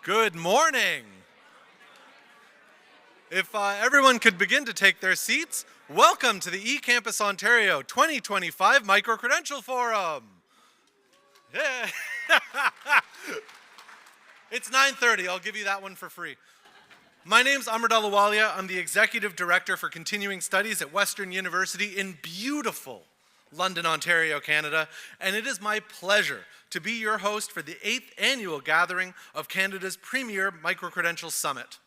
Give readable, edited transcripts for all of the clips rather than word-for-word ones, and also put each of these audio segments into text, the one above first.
Good morning. If everyone could begin to take their seats, welcome to the eCampus Ontario 2025 Micro-Credential Forum. Yeah. It's 9:30, I'll give you that one for free. My name's Amardal Awalia. I'm the Executive Director for Continuing Studies at Western University in beautiful London, Ontario, Canada, and it is my pleasure to be your host for the 8th annual gathering of Canada's premier Micro-Credential Summit.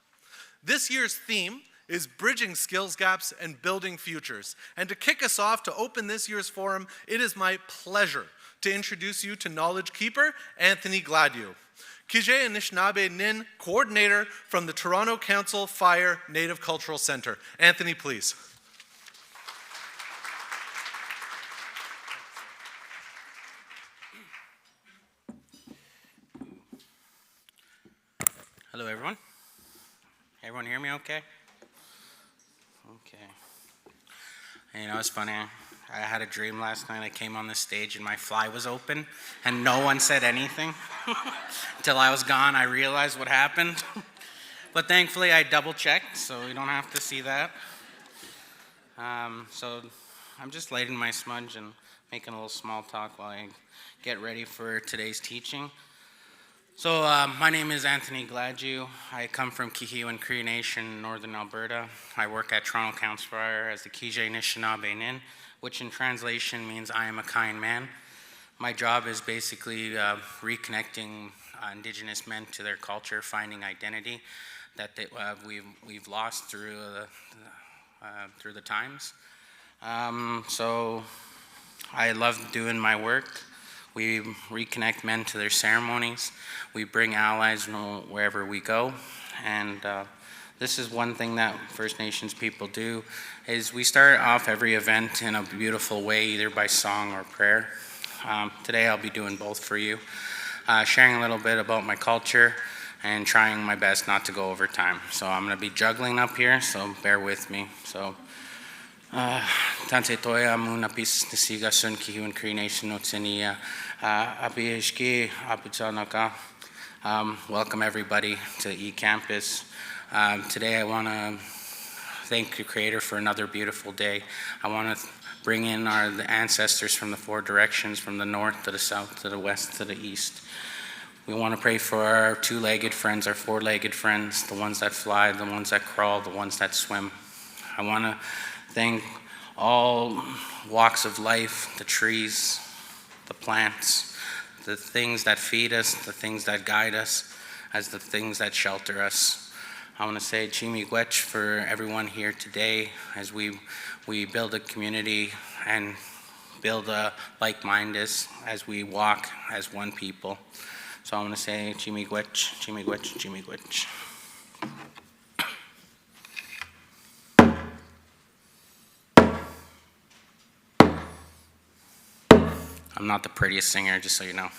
This year's theme is Bridging Skills Gaps and Building Futures. And to kick us off, to open this year's forum, it is my pleasure to introduce you to Knowledge Keeper, Anthony Gladue. Kije Anishinaabe Nin, coordinator from the Toronto Council Fire Native Cultural Centre. Anthony, please. Hello, everyone. Everyone hear me okay? Okay. You know, it's funny. I had a dream last night. I came on the stage and my fly was open and no one said anything. Until I was gone, I realized what happened. But thankfully, I double-checked, so you don't have to see that. So I'm just lighting my smudge and making a little small talk while I get ready for today's teaching. So my name is Anthony Gladue. I come from Kihiwan Cree Nation, Northern Alberta. I work at Toronto Council Fire as the Kije Anishinaabe Nin, which in translation means I am a kind man. My job is basically reconnecting Indigenous men to their culture, finding identity that we've lost through the times. So I love doing my work. We reconnect men to their ceremonies. We bring allies wherever we go. And this is one thing that First Nations people do, is we start off every event in a beautiful way, either by song or prayer. Today I'll be doing both for you, sharing a little bit about my culture and trying my best not to go over time. So I'm going to be juggling up here, so bear with me. So, Tante Toya Muna Pis Nisiga Sun Kihiwan Cree Nation Otsenia Abihishki Abutanaka. Welcome everybody to eCampus. Today I want to thank the Creator for another beautiful day. I want to bring in the ancestors from the four directions, from the north to the south to the west to the east. We want to pray for our two-legged friends, our four-legged friends, the ones that fly, the ones that crawl, the ones that swim. I want to thank all walks of life, the trees, the plants, the things that feed us, the things that guide us, as the things that shelter us. I want to say Chimigwech for everyone here today as we build a community and build a like-minded as we walk as one people. So I want to say Chimigwech, Chimigwech, Chimigwech. I'm not the prettiest singer, just so you know.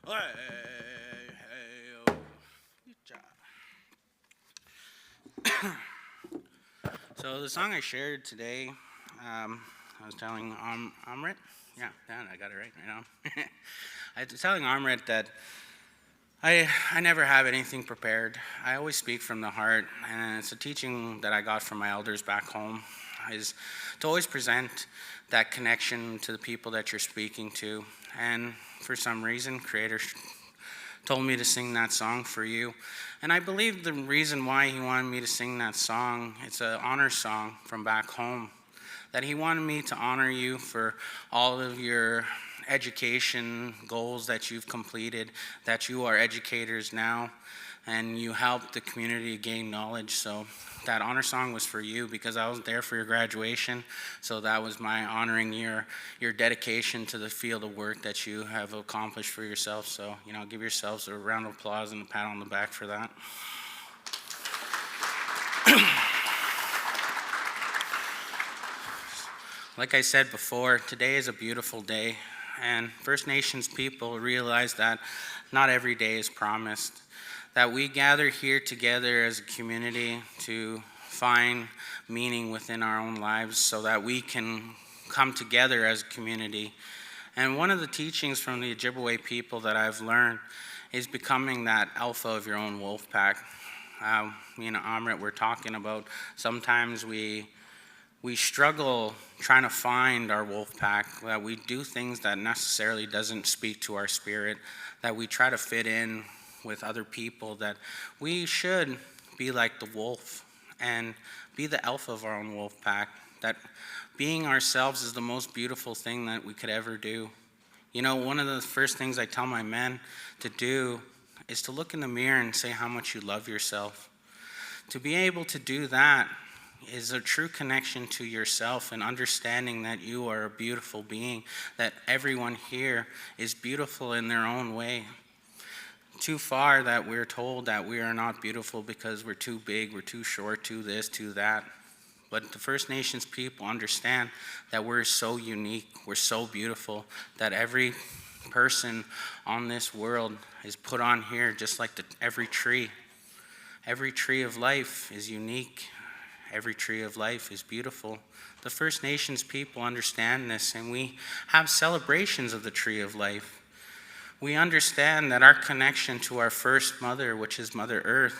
Hey, oh. So the song I shared today, I was telling Amrit, yeah, I got it right now. I was telling Amrit that I never have anything prepared. I always speak from the heart, and it's a teaching that I got from my elders back home, is to always present that connection to the people that you're speaking to. And for some reason, Creator told me to sing that song for you. And I believe the reason why he wanted me to sing that song, it's an honor song from back home, that he wanted me to honor you for all of your education goals that you've completed, that you are educators now, and you help the community gain knowledge. So that honor song was for you because I was there for your graduation. So that was my honoring your dedication to the field of work that you have accomplished for yourself. So, give yourselves a round of applause and a pat on the back for that. Like I said before, today is a beautiful day, and First Nations people realize that not every day is promised, that we gather here together as a community to find meaning within our own lives so that we can come together as a community. And one of the teachings from the Ojibwe people that I've learned is becoming that alpha of your own wolf pack. Amrit, we're talking about sometimes we struggle trying to find our wolf pack, that we do things that necessarily doesn't speak to our spirit, that we try to fit in with other people, that we should be like the wolf and be the alpha of our own wolf pack, that being ourselves is the most beautiful thing that we could ever do. One of the first things I tell my men to do is to look in the mirror and say how much you love yourself. To be able to do that is a true connection to yourself and understanding that you are a beautiful being, that everyone here is beautiful in their own way. Too far that we're told that we are not beautiful because we're too big, we're too short, too this, too that. But the First Nations people understand that we're so unique, we're so beautiful, that every person on this world is put on here just like every tree. Every tree of life is unique. Every tree of life is beautiful. The First Nations people understand this, and we have celebrations of the tree of life. We understand that our connection to our first mother, which is Mother Earth,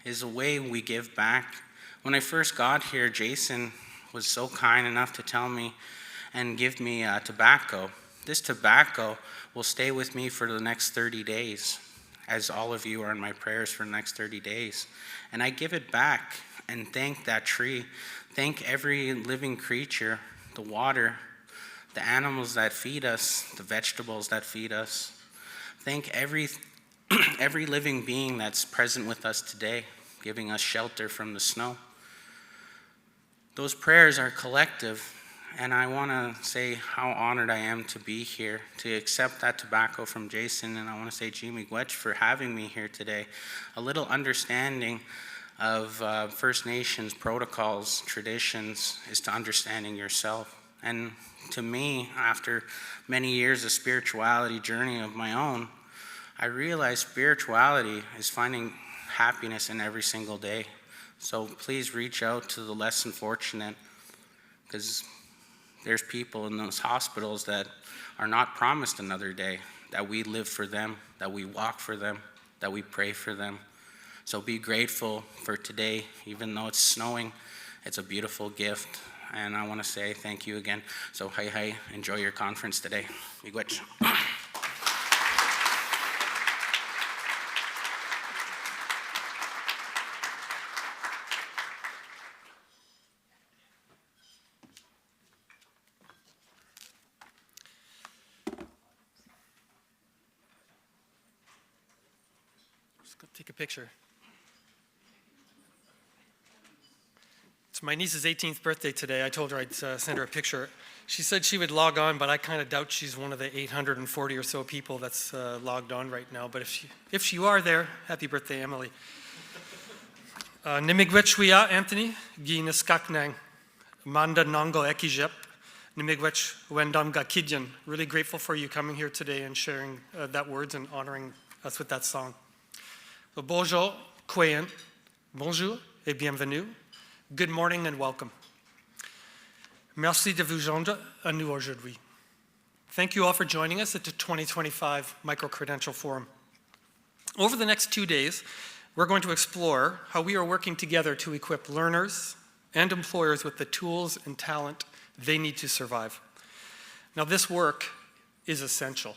is a way we give back. When I first got here, Jason was so kind enough to tell me and give me tobacco. This tobacco will stay with me for the next 30 days, as all of you are in my prayers for the next 30 days. And I give it back and thank that tree, thank every living creature, the water, the animals that feed us, the vegetables that feed us. Thank every living being that's present with us today, giving us shelter from the snow. Those prayers are collective, and I want to say how honored I am to be here, to accept that tobacco from Jason, and I want to say Jimmy Gwetch for having me here today. A little understanding of First Nations protocols, traditions, is to understanding yourself. And to me, after many years of spirituality journey of my own, I realized spirituality is finding happiness in every single day. So please reach out to the less unfortunate, because there's people in those hospitals that are not promised another day, that we live for them, that we walk for them, that we pray for them. So be grateful for today, even though it's snowing, it's a beautiful gift. And I want to say thank you again. So hi, enjoy your conference today. Miigwech. Let's go take a picture. It's my niece's 18th birthday today. I told her I'd send her a picture. She said she would log on, but I kind of doubt she's one of the 840 or so people that's logged on right now. But if you are there, happy birthday, Emily. Nimigwechwia, Anthony, Ginaskaknang, Manda Nongo Ekijep, Nimigwech Wendam Gakidyan. Really grateful for you coming here today and sharing that words and honoring us with that song. So, bonjour, Kwayan. Bonjour et bienvenue. Good morning and welcome. Merci de vous joindre à nous aujourd'hui. Thank you all for joining us at the 2025 Microcredential Forum. Over the next 2 days, we're going to explore how we are working together to equip learners and employers with the tools and talent they need to survive. Now, this work is essential.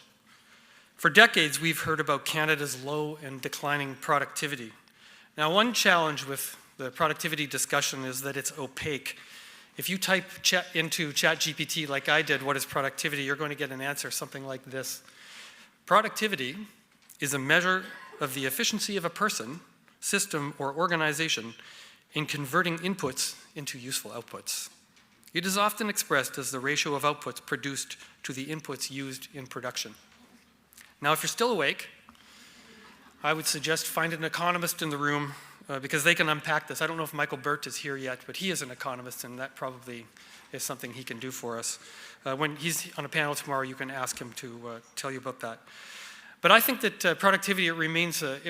For decades, we've heard about Canada's low and declining productivity. Now, one challenge with the productivity discussion is that it's opaque. If you type into ChatGPT like I did, what is productivity, you're going to get an answer, something like this. Productivity is a measure of the efficiency of a person, system, or organization in converting inputs into useful outputs. It is often expressed as the ratio of outputs produced to the inputs used in production. Now, if you're still awake, I would suggest find an economist in the room because they can unpack this. I don't know if Michael Burt is here yet, but he is an economist, and that probably is something he can do for us. When he's on a panel tomorrow, you can ask him to tell you about that. But I think that productivity, it remains a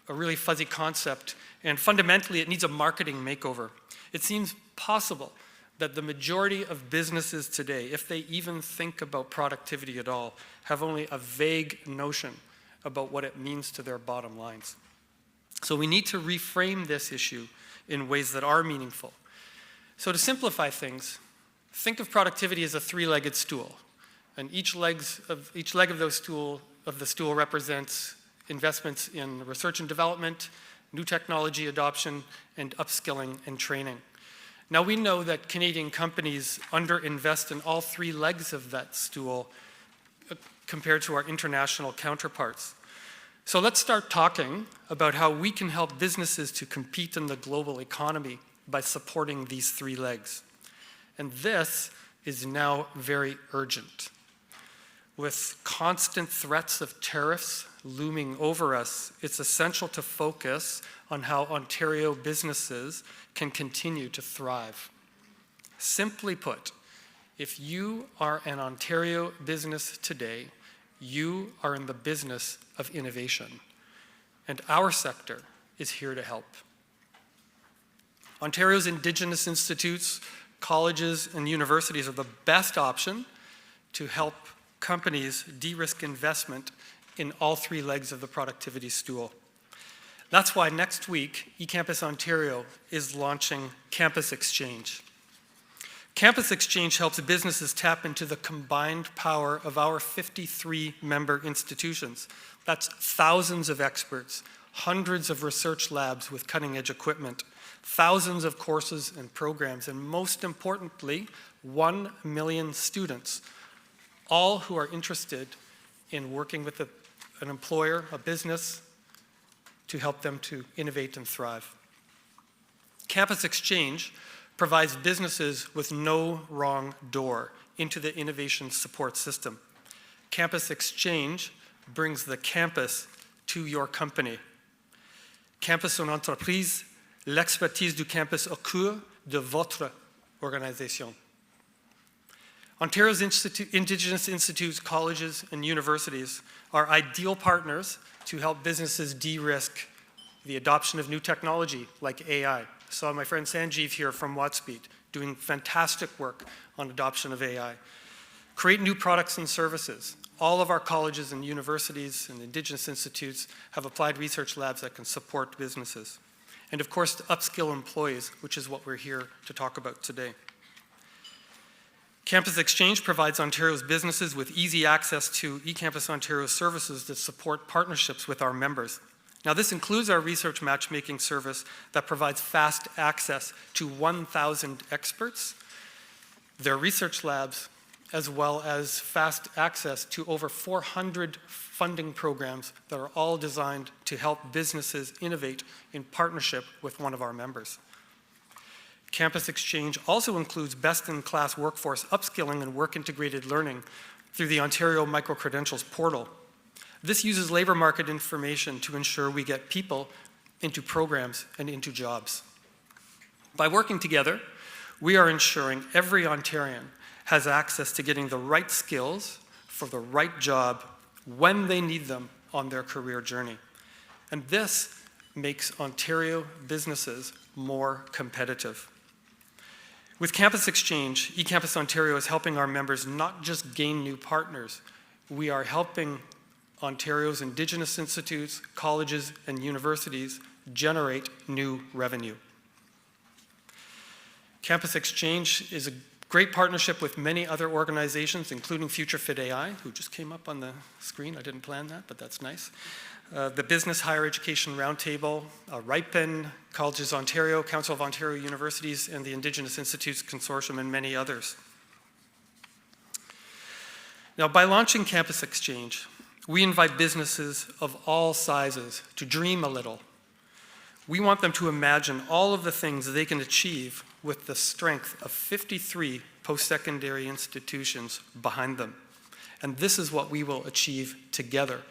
really fuzzy concept, and fundamentally it needs a marketing makeover. It seems possible that the majority of businesses today, if they even think about productivity at all, have only a vague notion about what it means to their bottom lines. So we need to reframe this issue in ways that are meaningful. So to simplify things, think of productivity as a three-legged stool, and each leg of the stool represents investments in research and development, new technology adoption, and upskilling and training. Now, we know that Canadian companies underinvest in all three legs of that stool compared to our international counterparts. So let's start talking about how we can help businesses to compete in the global economy by supporting these three legs. And this is now very urgent. With constant threats of tariffs looming over us, it's essential to focus on how Ontario businesses can continue to thrive. Simply put, if you are an Ontario business today, you are in the business of innovation, and our sector is here to help. Ontario's Indigenous institutes, colleges, and universities are the best option to help companies de-risk investment in all three legs of the productivity stool. That's why next week, eCampus Ontario is launching Campus Exchange. Campus Exchange helps businesses tap into the combined power of our 53 member institutions. That's thousands of experts, hundreds of research labs with cutting-edge equipment, thousands of courses and programs, and most importantly, 1 million students, all who are interested in working with an employer, a business, to help them to innovate and thrive. Campus Exchange provides businesses with no wrong door into the innovation support system. Campus Exchange brings the campus to your company. Campus en entreprise, l'expertise du campus au cœur de votre organisation. Ontario's Indigenous institutes, colleges, and universities are ideal partners to help businesses de-risk the adoption of new technology like AI. I saw my friend Sanjeev here from WattSpeed doing fantastic work on adoption of AI. Create new products and services. All of our colleges and universities and Indigenous institutes have applied research labs that can support businesses. And of course, to upskill employees, which is what we're here to talk about today. Campus Exchange provides Ontario's businesses with easy access to eCampus Ontario services that support partnerships with our members. Now, this includes our research matchmaking service that provides fast access to 1,000 experts, their research labs, as well as fast access to over 400 funding programs that are all designed to help businesses innovate in partnership with one of our members. Campus Exchange also includes best-in-class workforce upskilling and work-integrated learning through the Ontario Microcredentials portal. This uses labor market information to ensure we get people into programs and into jobs. By working together, we are ensuring every Ontarian has access to getting the right skills for the right job when they need them on their career journey. And this makes Ontario businesses more competitive. With Campus Exchange, eCampus Ontario is helping our members not just gain new partners, we are helping Ontario's Indigenous institutes, colleges, and universities generate new revenue. Campus Exchange is a great partnership with many other organizations, including Future Fit AI, who just came up on the screen. I didn't plan that, but that's nice. The Business Higher Education Roundtable, RIPEN, Colleges Ontario, Council of Ontario Universities, and the Indigenous Institutes Consortium, and many others. Now, by launching Campus Exchange, we invite businesses of all sizes to dream a little. We want them to imagine all of the things they can achieve with the strength of 53 post-secondary institutions behind them. And this is what we will achieve together.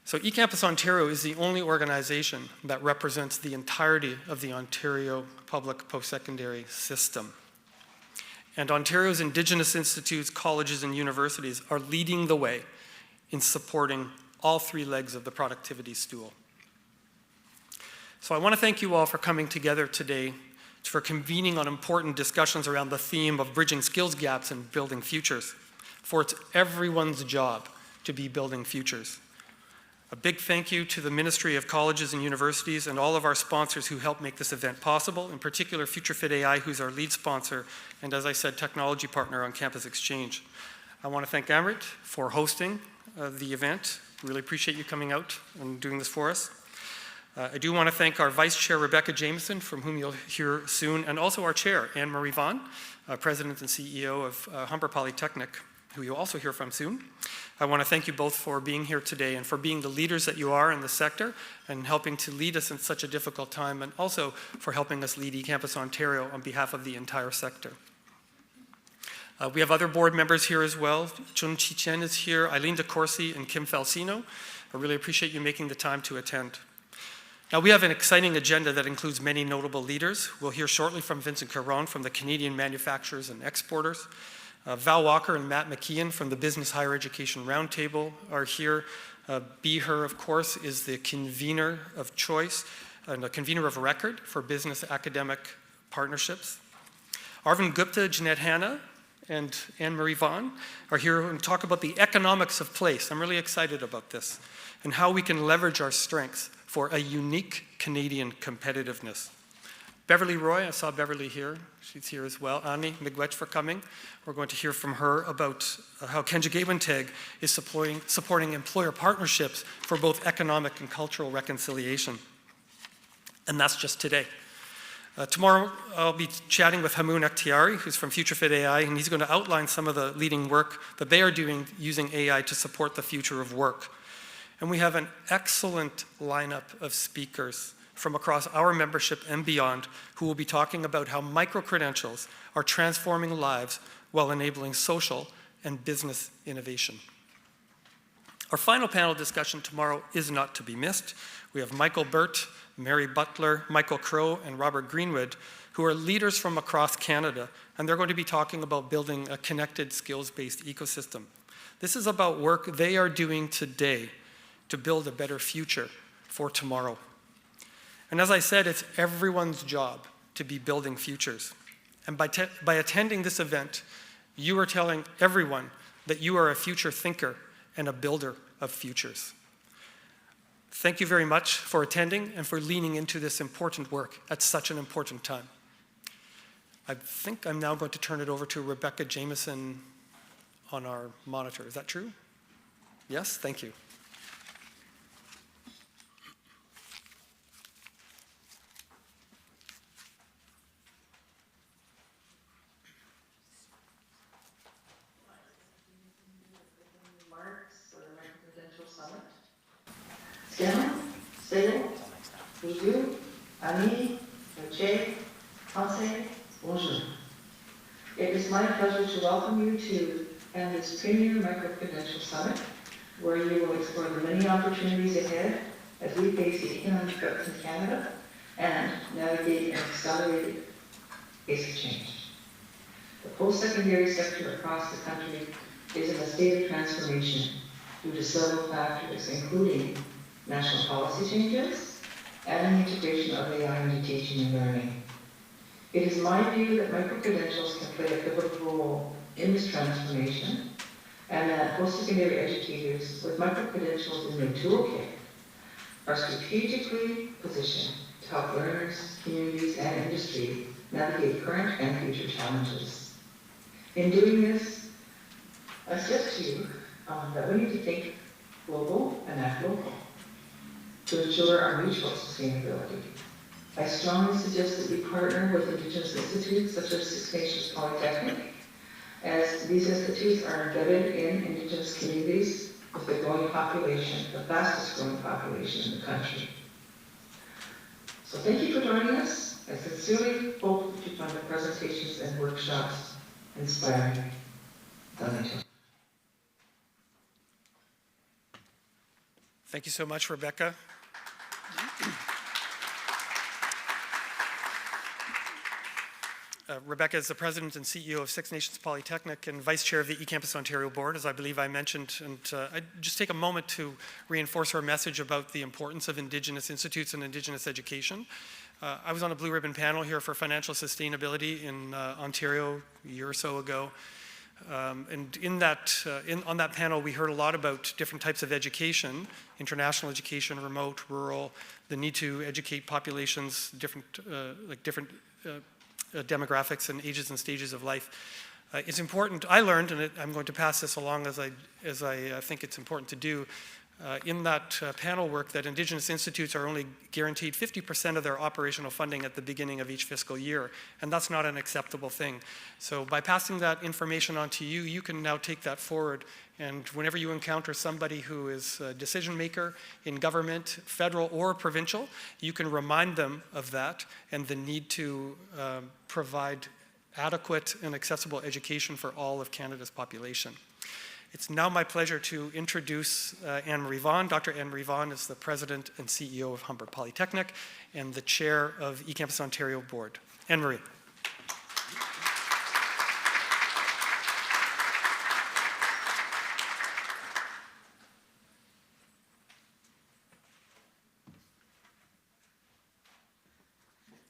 So eCampus Ontario is the only organization that represents the entirety of the Ontario public post-secondary system. And Ontario's Indigenous institutes, colleges, and universities are leading the way in supporting all three legs of the productivity stool. So I want to thank you all for coming together today, for convening on important discussions around the theme of bridging skills gaps and building futures, for it's everyone's job to be building futures. A big thank you to the Ministry of Colleges and Universities and all of our sponsors who helped make this event possible, in particular Future Fit AI, who's our lead sponsor, and as I said, technology partner on Campus Exchange. I want to thank Amrit for hosting the event. Really appreciate you coming out and doing this for us. I do want to thank our Vice Chair, Rebecca Jameson, from whom you'll hear soon, and also our Chair, Anne-Marie Vaughan, President and CEO of Humber Polytechnic, who you'll also hear from soon. I want to thank you both for being here today and for being the leaders that you are in the sector and helping to lead us in such a difficult time, and also for helping us lead eCampus Ontario on behalf of the entire sector. We have other board members here as well. Chun Chi Chen is here, Eileen DeCourcy, and Kim Falsino. I really appreciate you making the time to attend. Now, we have an exciting agenda that includes many notable leaders. We'll hear shortly from Vincent Caron from the Canadian Manufacturers and Exporters. Val Walker and Matt McKeon from the Business Higher Education Roundtable are here. Her, of course, is the convener of choice and a convener of record for business academic partnerships. Arvind Gupta, Jeanette Hanna, and Anne-Marie Vaughan are here to talk about the economics of place. I'm really excited about this and how we can leverage our strengths for a unique Canadian competitiveness. Beverly Roy, I saw Beverly here. She's here as well. Annie Miigwech for coming. We're going to hear from her about how Kenjigewanteg is supporting employer partnerships for both economic and cultural reconciliation. And that's just today. Tomorrow, I'll be chatting with Hamoun Akhtiari, who's from Future Fit AI, and he's going to outline some of the leading work that they are doing using AI to support the future of work. And we have an excellent lineup of speakers from across our membership and beyond who will be talking about how micro-credentials are transforming lives while enabling social and business innovation. Our final panel discussion tomorrow is not to be missed. We have Michael Burt, Mary Butler, Michael Crow, and Robert Greenwood, who are leaders from across Canada, and they're going to be talking about building a connected, skills-based ecosystem. This is about work they are doing today to build a better future for tomorrow. And as I said, it's everyone's job to be building futures. And by attending this event, you are telling everyone that you are a future thinker and a builder of futures. Thank you very much for attending and for leaning into this important work at such an important time. I think I'm now going to turn it over to Rebecca Jameson on our monitor. Is that true? Yes, thank you. Bonjour, amis, Roger, Français, bonjour. It is my pleasure to welcome you to this premier micro-credential summit, where you will explore the many opportunities ahead as we face the economic growth in Canada and navigate an accelerated pace of change. The post-secondary sector across the country is in a state of transformation due to several factors, including national policy changes and an integration of AI into teaching and learning. It is my view that micro-credentials can play a pivotal role in this transformation, and that post-secondary educators with micro-credentials in their toolkit are strategically positioned to help learners, communities, and industry navigate current and future challenges. In doing this, I suggest to you that we need to think global and act local to ensure our mutual sustainability. I strongly suggest that we partner with Indigenous institutes such as Six Nations Polytechnic, as these institutes are embedded in Indigenous communities with the growing population, the fastest growing population in the country. So thank you for joining us. I sincerely hope that you find the presentations and workshops inspiring. Thank you so much, Rebecca. Rebecca is the President and CEO of Six Nations Polytechnic and Vice Chair of the eCampus Ontario Board, as I believe I mentioned. And I'd just take a moment to reinforce our message about the importance of Indigenous institutes and Indigenous education. I was on a Blue Ribbon panel here for financial sustainability in Ontario a year or so ago. And on that panel, we heard a lot about different types of education, international education, remote, rural, the need to educate populations, different demographics and ages and stages of life. It's important, I learned, and I'm going to pass this along as I think it's important to do, in that panel work, that Indigenous institutes are only guaranteed 50% of their operational funding at the beginning of each fiscal year, and that's not an acceptable thing. So by passing that information on to you, you can now take that forward, and whenever you encounter somebody who is a decision maker in government, federal or provincial, you can remind them of that and the need to provide adequate and accessible education for all of Canada's population. It's now my pleasure to introduce Anne-Marie Vaughan. Dr. Anne-Marie Vaughan is the President and CEO of Humber Polytechnic and the Chair of eCampus Ontario Board. Anne-Marie.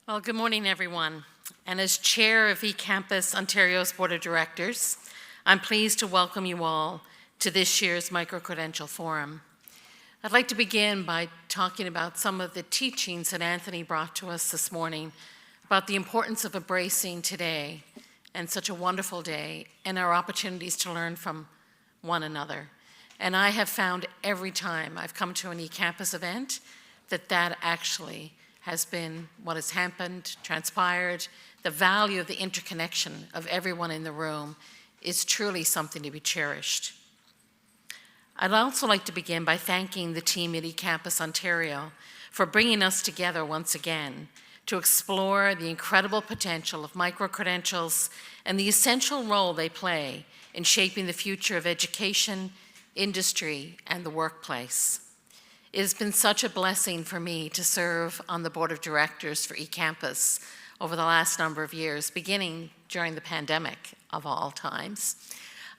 Well, good morning, everyone. And as Chair of eCampus Ontario's Board of Directors, I'm pleased to welcome you all to this year's Micro-Credential Forum. I'd like to begin by talking about some of the teachings that Anthony brought to us this morning about the importance of embracing today and such a wonderful day and our opportunities to learn from one another. And I have found every time I've come to an eCampus event that actually has been what has happened, transpired. The value of the interconnection of everyone in the room is truly something to be cherished. I'd also like to begin by thanking the team at eCampus Ontario for bringing us together once again to explore the incredible potential of micro-credentials and the essential role they play in shaping the future of education, industry, and the workplace. It has been such a blessing for me to serve on the board of directors for eCampus over the last number of years, beginning during the pandemic of all times.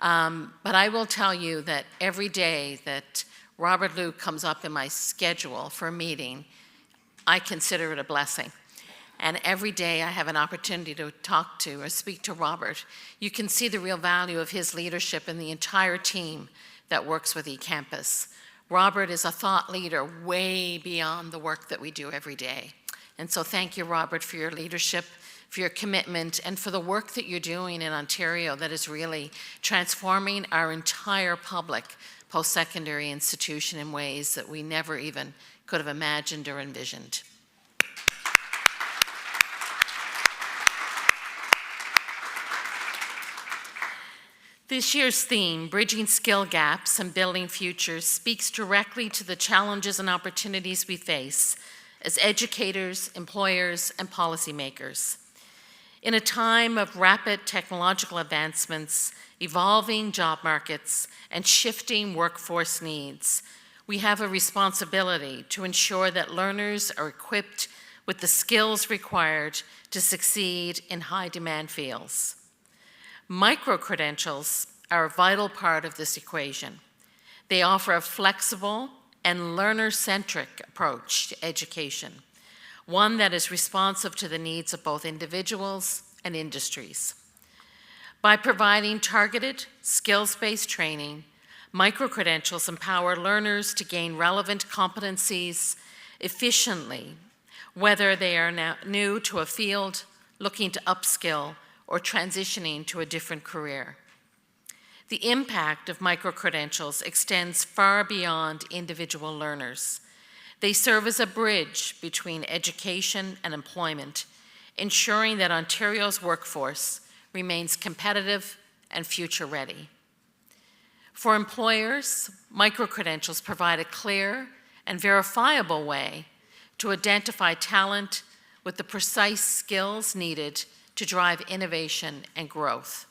But I will tell you that every day that Robert Luke comes up in my schedule for a meeting, I consider it a blessing. And every day I have an opportunity to talk to or speak to Robert, you can see the real value of his leadership and the entire team that works with eCampus. Robert is a thought leader way beyond the work that we do every day. And so thank you, Robert, for your leadership, for your commitment, and for the work that you're doing in Ontario that is really transforming our entire public post-secondary institution in ways that we never even could have imagined or envisioned. This year's theme, Bridging Skill Gaps and Building Futures, speaks directly to the challenges and opportunities we face as educators, employers, and policymakers. In a time of rapid technological advancements, evolving job markets, and shifting workforce needs, we have a responsibility to ensure that learners are equipped with the skills required to succeed in high-demand fields. Micro-credentials are a vital part of this equation. They offer a flexible and learner-centric approach to education, one that is responsive to the needs of both individuals and industries. By providing targeted, skills-based training, micro-credentials empower learners to gain relevant competencies efficiently, whether they are now new to a field, looking to upskill, or transitioning to a different career. The impact of micro-credentials extends far beyond individual learners. They serve as a bridge between education and employment, ensuring that Ontario's workforce remains competitive and future-ready. For employers, micro-credentials provide a clear and verifiable way to identify talent with the precise skills needed to drive innovation and growth.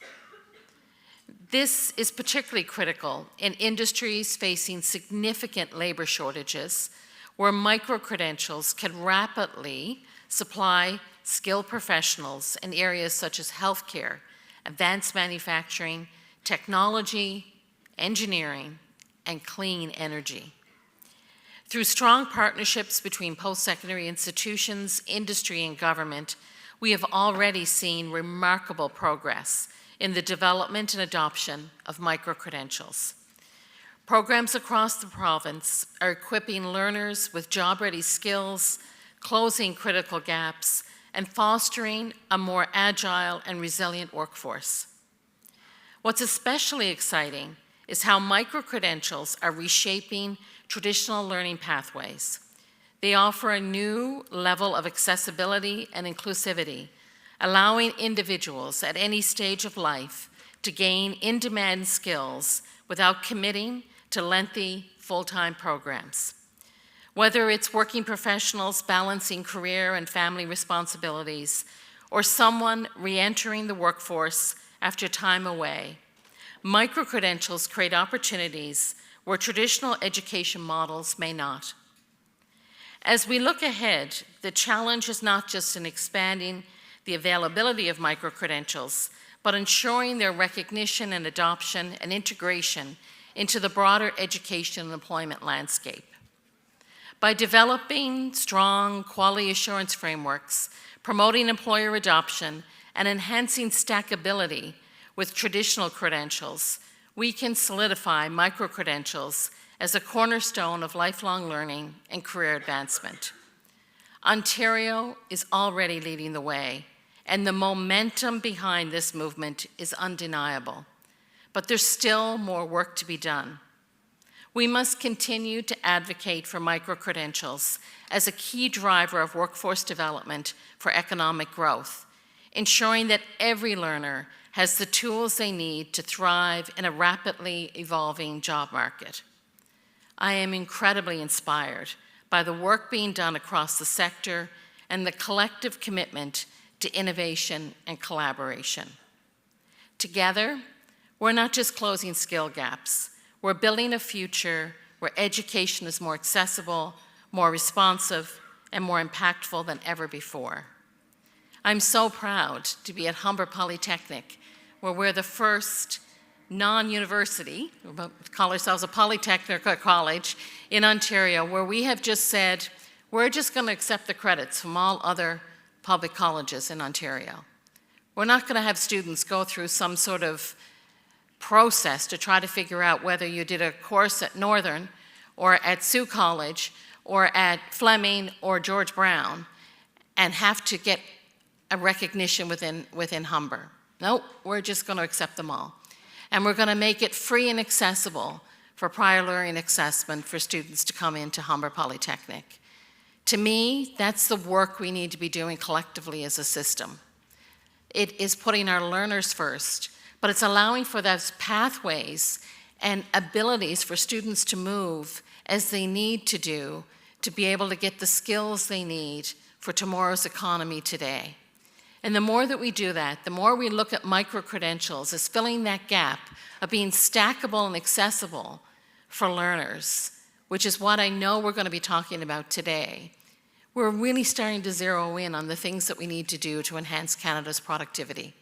This is particularly critical in industries facing significant labor shortages, where micro-credentials can rapidly supply skilled professionals in areas such as healthcare, advanced manufacturing, technology, engineering, and clean energy. Through strong partnerships between post-secondary institutions, industry, and government, we have already seen remarkable progress in the development and adoption of micro-credentials. Programs across the province are equipping learners with job-ready skills, closing critical gaps, and fostering a more agile and resilient workforce. What's especially exciting is how micro-credentials are reshaping traditional learning pathways. They offer a new level of accessibility and inclusivity, allowing individuals at any stage of life to gain in-demand skills without committing to lengthy full-time programs. Whether it's working professionals balancing career and family responsibilities, or someone re-entering the workforce after time away, micro-credentials create opportunities where traditional education models may not. As we look ahead, the challenge is not just in expanding the availability of micro-credentials, but ensuring their recognition and adoption and integration into the broader education and employment landscape. By developing strong quality assurance frameworks, promoting employer adoption, and enhancing stackability with traditional credentials, we can solidify micro-credentials as a cornerstone of lifelong learning and career advancement. Ontario is already leading the way, and the momentum behind this movement is undeniable. But there's still more work to be done. We must continue to advocate for micro-credentials as a key driver of workforce development for economic growth, ensuring that every learner has the tools they need to thrive in a rapidly evolving job market. I am incredibly inspired by the work being done across the sector and the collective commitment to innovation and collaboration. Together, we're not just closing skill gaps, we're building a future where education is more accessible, more responsive, and more impactful than ever before. I'm so proud to be at Humber Polytechnic, where we're the first non-university, we call ourselves a polytechnic college in Ontario, where we have just said, we're just going to accept the credits from all other public colleges in Ontario. We're not going to have students go through some sort of process to try to figure out whether you did a course at Northern or at Sioux College or at Fleming or George Brown and have to get a recognition within Humber. No, we're just going to accept them all. And we're going to make it free and accessible for prior learning assessment for students to come into Humber Polytechnic. To me, that's the work we need to be doing collectively as a system. It is putting our learners first, but it's allowing for those pathways and abilities for students to move as they need to do to be able to get the skills they need for tomorrow's economy today. And the more that we do that, the more we look at micro-credentials as filling that gap of being stackable and accessible for learners, which is what I know we're going to be talking about today, we're really starting to zero in on the things that we need to do to enhance Canada's productivity.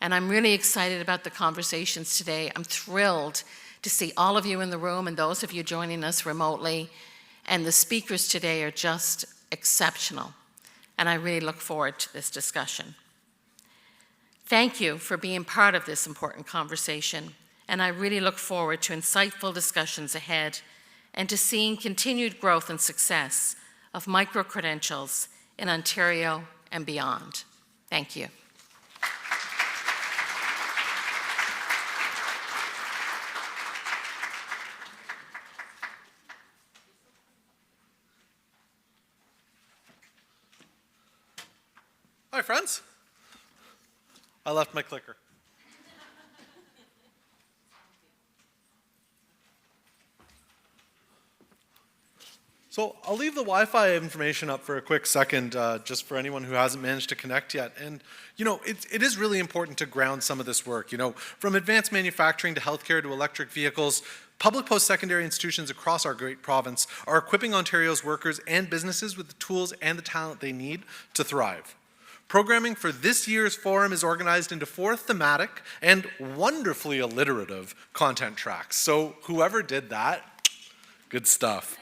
And I'm really excited about the conversations today. I'm thrilled to see all of you in the room and those of you joining us remotely. And the speakers today are just exceptional. And I really look forward to this discussion. Thank you for being part of this important conversation. And I really look forward to insightful discussions ahead and to seeing continued growth and success of micro-credentials in Ontario and beyond. Thank you. Hi, friends. I left my clicker. So I'll leave the Wi-Fi information up for a quick second, just for anyone who hasn't managed to connect yet. And, you know, it is really important to ground some of this work. You know, from advanced manufacturing to healthcare to electric vehicles, public post-secondary institutions across our great province are equipping Ontario's workers and businesses with the tools and the talent they need to thrive. Programming for this year's forum is organized into 4 thematic and wonderfully alliterative content tracks. So whoever did that, good stuff.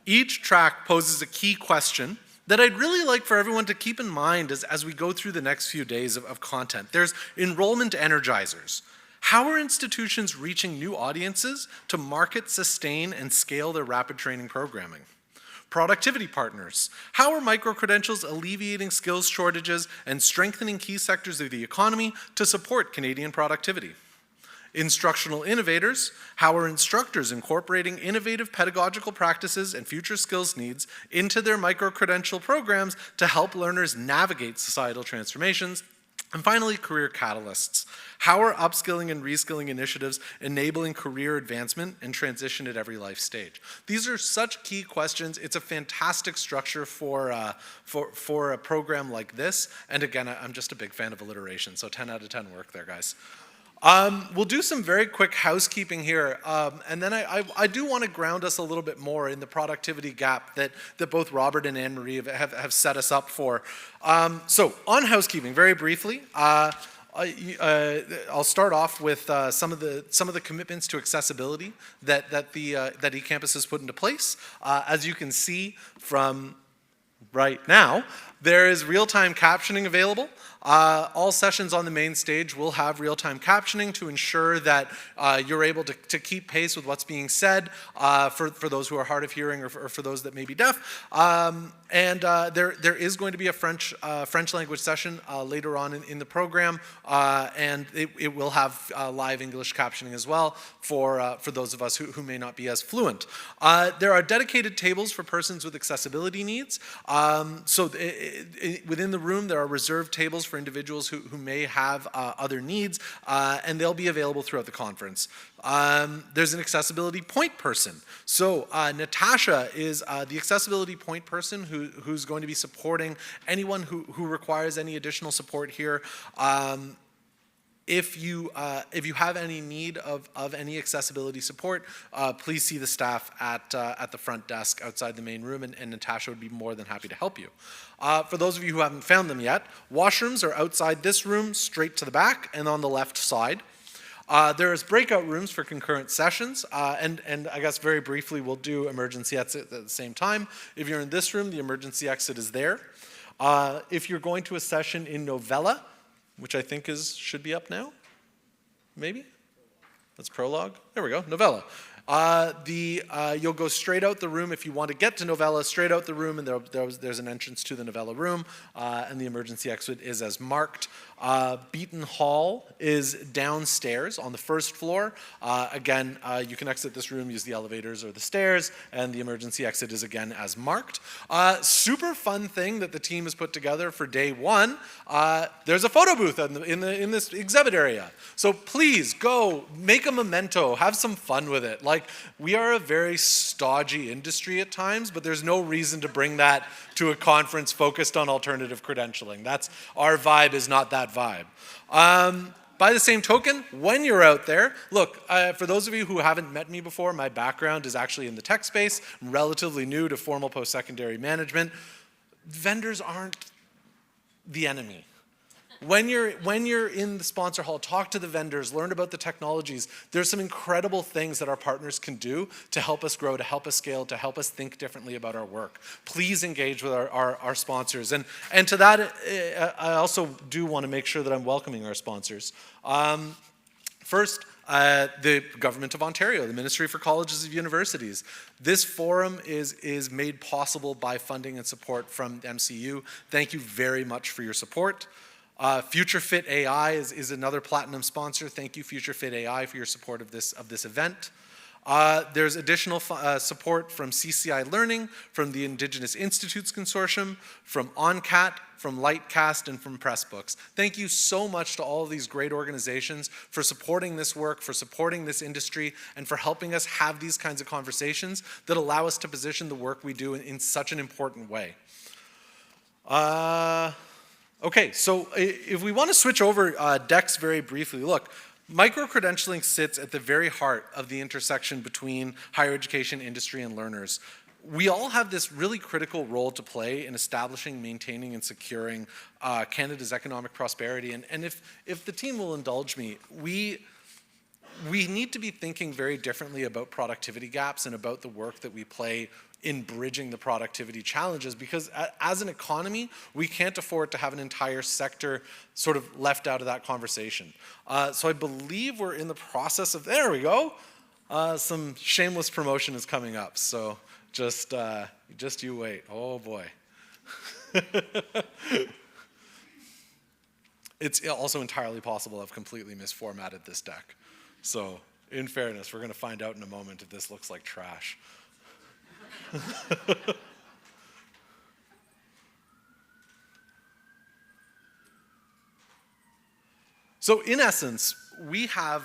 Each track poses a key question that I'd really like for everyone to keep in mind as we go through the next few days of content. There's enrollment energizers. How are institutions reaching new audiences to market, sustain, and scale their rapid training programming? Productivity partners. How are micro-credentials alleviating skills shortages and strengthening key sectors of the economy to support Canadian productivity? Instructional innovators. How are instructors incorporating innovative pedagogical practices and future skills needs into their micro-credential programs to help learners navigate societal transformations? And finally, career catalysts. How are upskilling and reskilling initiatives enabling career advancement and transition at every life stage? These are such key questions. It's a fantastic structure for a program like this. And again, I'm just a big fan of alliteration, so 10 out of 10 work there, guys. We'll do some very quick housekeeping here, and then I do want to ground us a little bit more in the productivity gap that both Robert and Anne-Marie have set us up for. So on housekeeping, very briefly, I'll start off with some of the commitments to accessibility that eCampus has put into place. As you can see from right now, there is real-time captioning available. All sessions on the main stage will have real-time captioning to ensure that you're able to keep pace with what's being said for those who are hard of hearing or for those that may be deaf. And there is going to be a French language session later on in the program, and it will have live English captioning as well for those of us who may not be as fluent. There are dedicated tables for persons with accessibility needs. So within the room, there are reserved tables for individuals who may have other needs, and they'll be available throughout the conference. There's an accessibility point person. So Natasha is the accessibility point person who's going to be supporting anyone who requires any additional support here. If you have any need of any accessibility support, please see the staff at the front desk outside the main room, and Natasha would be more than happy to help you. For those of you who haven't found them yet, washrooms are outside this room, straight to the back, and on the left side. There's breakout rooms for concurrent sessions, and I guess very briefly we'll do emergency exit at the same time. If you're in this room, the emergency exit is there. If you're going to a session in Novella, which I think should be up now, maybe? That's prologue. There we go, Novella. You'll go straight out the room if you want to get to Novella, straight out the room, and there's an entrance to the Novella room, and the emergency exit is as marked. Beaton Hall is downstairs on the first floor. Again, you can exit this room, use the elevators or the stairs, and the emergency exit is again as marked. Super fun thing that the team has put together for day one. There's a photo booth in this exhibit area. So please go, make a memento, have some fun with it. Like, we are a very stodgy industry at times, but there's no reason to bring that to a conference focused on alternative credentialing. Our vibe is not that vibe. By the same token, when you're out there, look, for those of you who haven't met me before, my background is actually in the tech space. I'm relatively new to formal post-secondary management. Vendors aren't the enemy. when you're in the sponsor hall, talk to the vendors, learn about the technologies. There's some incredible things that our partners can do to help us grow, to help us scale, to help us think differently about our work. Please engage with our sponsors. And to that, I also do want to make sure that I'm welcoming our sponsors. First, the Government of Ontario, the Ministry for Colleges and Universities. This forum is made possible by funding and support from MCU. Thank you very much for your support. FutureFit AI is another platinum sponsor. Thank you, FutureFit AI, for your support of this event. There's additional support from CCI Learning, from the Indigenous Institutes Consortium, from ONCAT, from Lightcast, and from Pressbooks. Thank you so much to all of these great organizations for supporting this work, for supporting this industry, and for helping us have these kinds of conversations that allow us to position the work we do in such an important way. Okay, so if we want to switch over decks very briefly, look, micro-credentialing sits at the very heart of the intersection between higher education, industry, and learners. We all have this really critical role to play in establishing, maintaining, and securing Canada's economic prosperity. And if the team will indulge me, we need to be thinking very differently about productivity gaps and about the work that we play in bridging the productivity challenges, because as an economy, we can't afford to have an entire sector sort of left out of that conversation. So I believe we're in the process of, there we go, some shameless promotion is coming up. So just you wait, oh boy. It's also entirely possible I've completely misformatted this deck. So in fairness, we're gonna find out in a moment if this looks like trash. So in essence, we have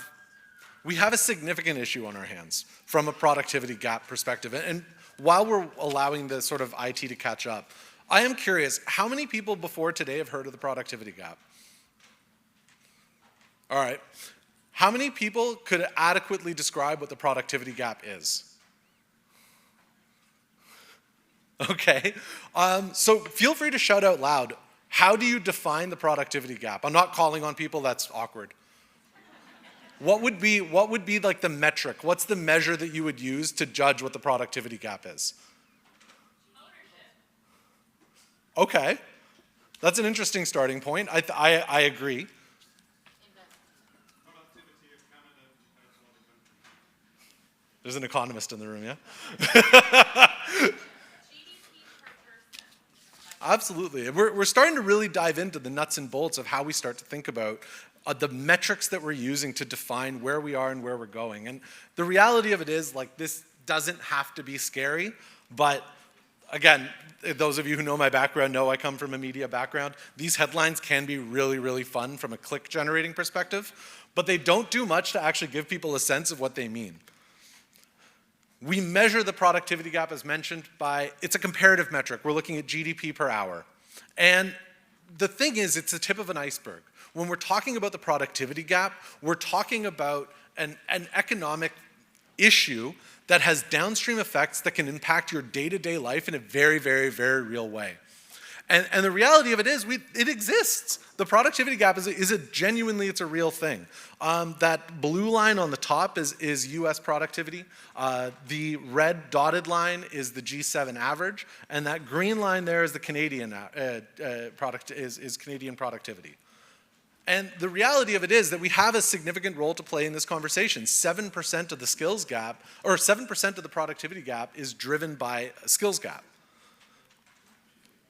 a significant issue on our hands from a productivity gap perspective. And while we're allowing the sort of IT to catch up, I am curious, how many people before today have heard of the productivity gap? All right. How many people could adequately describe what the productivity gap is? Okay, so feel free to shout out loud. How do you define the productivity gap? I'm not calling on people, that's awkward. What would be like the metric? What's the measure that you would use to judge what the productivity gap is? Okay, that's an interesting starting point. I agree. There's an economist in the room, yeah? Absolutely. We're starting to really dive into the nuts and bolts of how we start to think about the metrics that we're using to define where we are and where we're going. And the reality of it is, like, this doesn't have to be scary, but again, those of you who know my background know I come from a media background. These headlines can be really, really fun from a click generating perspective, but they don't do much to actually give people a sense of what they mean. We measure the productivity gap, as mentioned, it's a comparative metric. We're looking at GDP per hour. And the thing is, it's the tip of an iceberg. When we're talking about the productivity gap, we're talking about an economic issue that has downstream effects that can impact your day-to-day life in a very, very, very real way. And the reality of it is, it exists. The productivity gap is genuinely, it's a real thing. That blue line on the top is US productivity. The red dotted line is the G7 average, and that green line there is the Canadian Canadian productivity. And the reality of it is that we have a significant role to play in this conversation. 7% of the skills gap, or 7% of the productivity gap, is driven by a skills gap.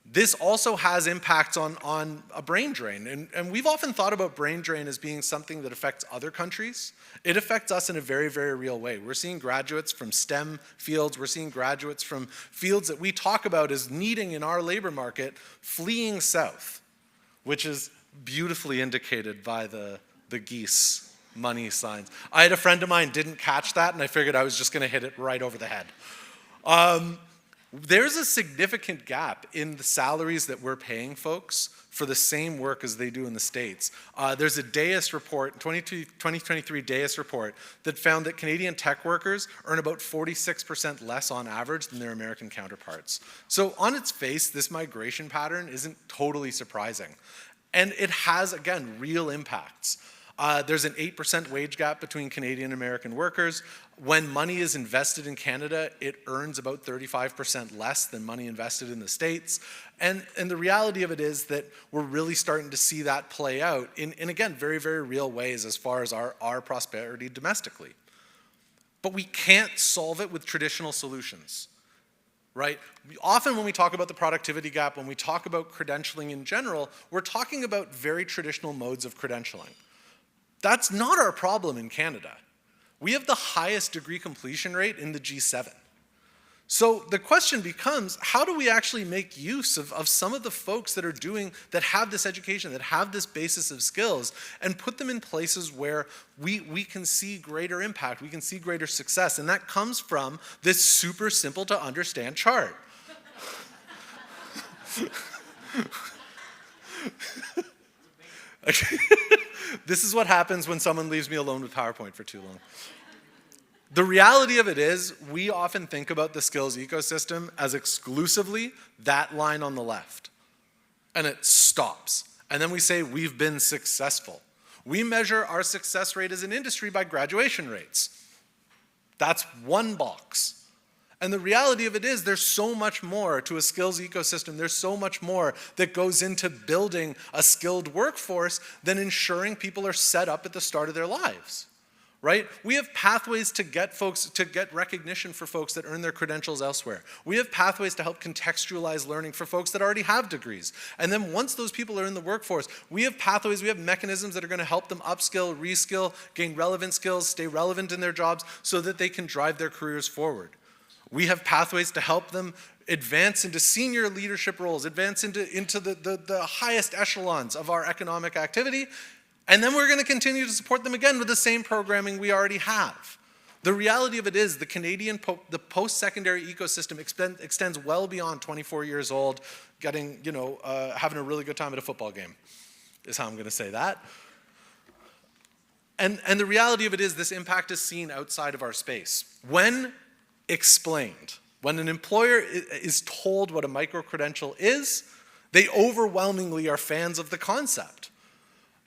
This also has impacts on a brain drain. And we've often thought about brain drain as being something that affects other countries. It affects us in a very, very real way. We're seeing graduates from STEM fields. We're seeing graduates from fields that we talk about as needing in our labor market fleeing south, which is beautifully indicated by the geese money signs. I had a friend of mine didn't catch that, and I figured I was just going to hit it right over the head. There's a significant gap in the salaries that we're paying folks for the same work as they do in the States. There's a DAIS report, 2023 DAIS report, that found that Canadian tech workers earn about 46% less on average than their American counterparts. So on its face, this migration pattern isn't totally surprising. And it has, again, real impacts. There's an 8% wage gap between Canadian and American workers. When money is invested in Canada, it earns about 35% less than money invested in the States. And the reality of it is that we're really starting to see that play out in again, very, very real ways as far as our prosperity domestically. But we can't solve it with traditional solutions, right? Often when we talk about the productivity gap, when we talk about credentialing in general, we're talking about very traditional modes of credentialing. That's not our problem in Canada. We have the highest degree completion rate in the G7. So the question becomes, how do we actually make use of some of the folks that have this education, that have this basis of skills, and put them in places where we can see greater impact, we can see greater success, and that comes from this super simple to understand chart. This is what happens when someone leaves me alone with PowerPoint for too long. The reality of it is, we often think about the skills ecosystem as exclusively that line on the left. And it stops. And then we say, we've been successful. We measure our success rate as an industry by graduation rates. That's one box. And the reality of it is, there's so much more to a skills ecosystem. There's so much more that goes into building a skilled workforce than ensuring people are set up at the start of their lives, right? We have pathways to get recognition for folks that earn their credentials elsewhere. We have pathways to help contextualize learning for folks that already have degrees. And then once those people are in the workforce, we have pathways, we have mechanisms that are going to help them upskill, reskill, gain relevant skills, stay relevant in their jobs so that they can drive their careers forward. We have pathways to help them advance into senior leadership roles, advance into the highest echelons of our economic activity, and then we're going to continue to support them again with the same programming we already have. The reality of it is, the post-secondary ecosystem extends well beyond 24 years old, having a really good time at a football game, is how I'm going to say that. And the reality of it is, this impact is seen outside of our space. When explained, when an employer is told what a micro-credential is, they overwhelmingly are fans of the concept.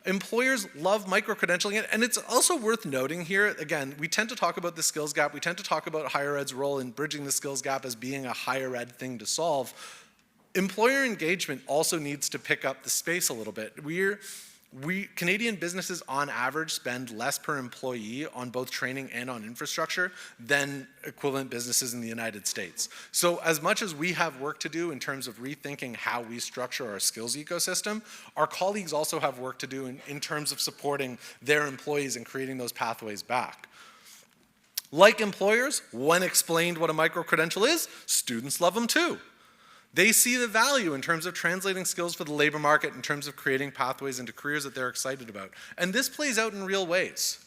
Employers love micro-credentialing, and it's also worth noting here, again, we tend to talk about the skills gap, we tend to talk about higher ed's role in bridging the skills gap as being a higher ed thing to solve. Employer engagement also needs to pick up the space a little bit. Canadian businesses on average spend less per employee on both training and on infrastructure than equivalent businesses in the United States. So as much as we have work to do in terms of rethinking how we structure our skills ecosystem, our colleagues also have work to do in terms of supporting their employees and creating those pathways back. Like employers, when explained what a micro-credential is, students love them too. They see the value in terms of translating skills for the labor market, in terms of creating pathways into careers that they're excited about. And this plays out in real ways,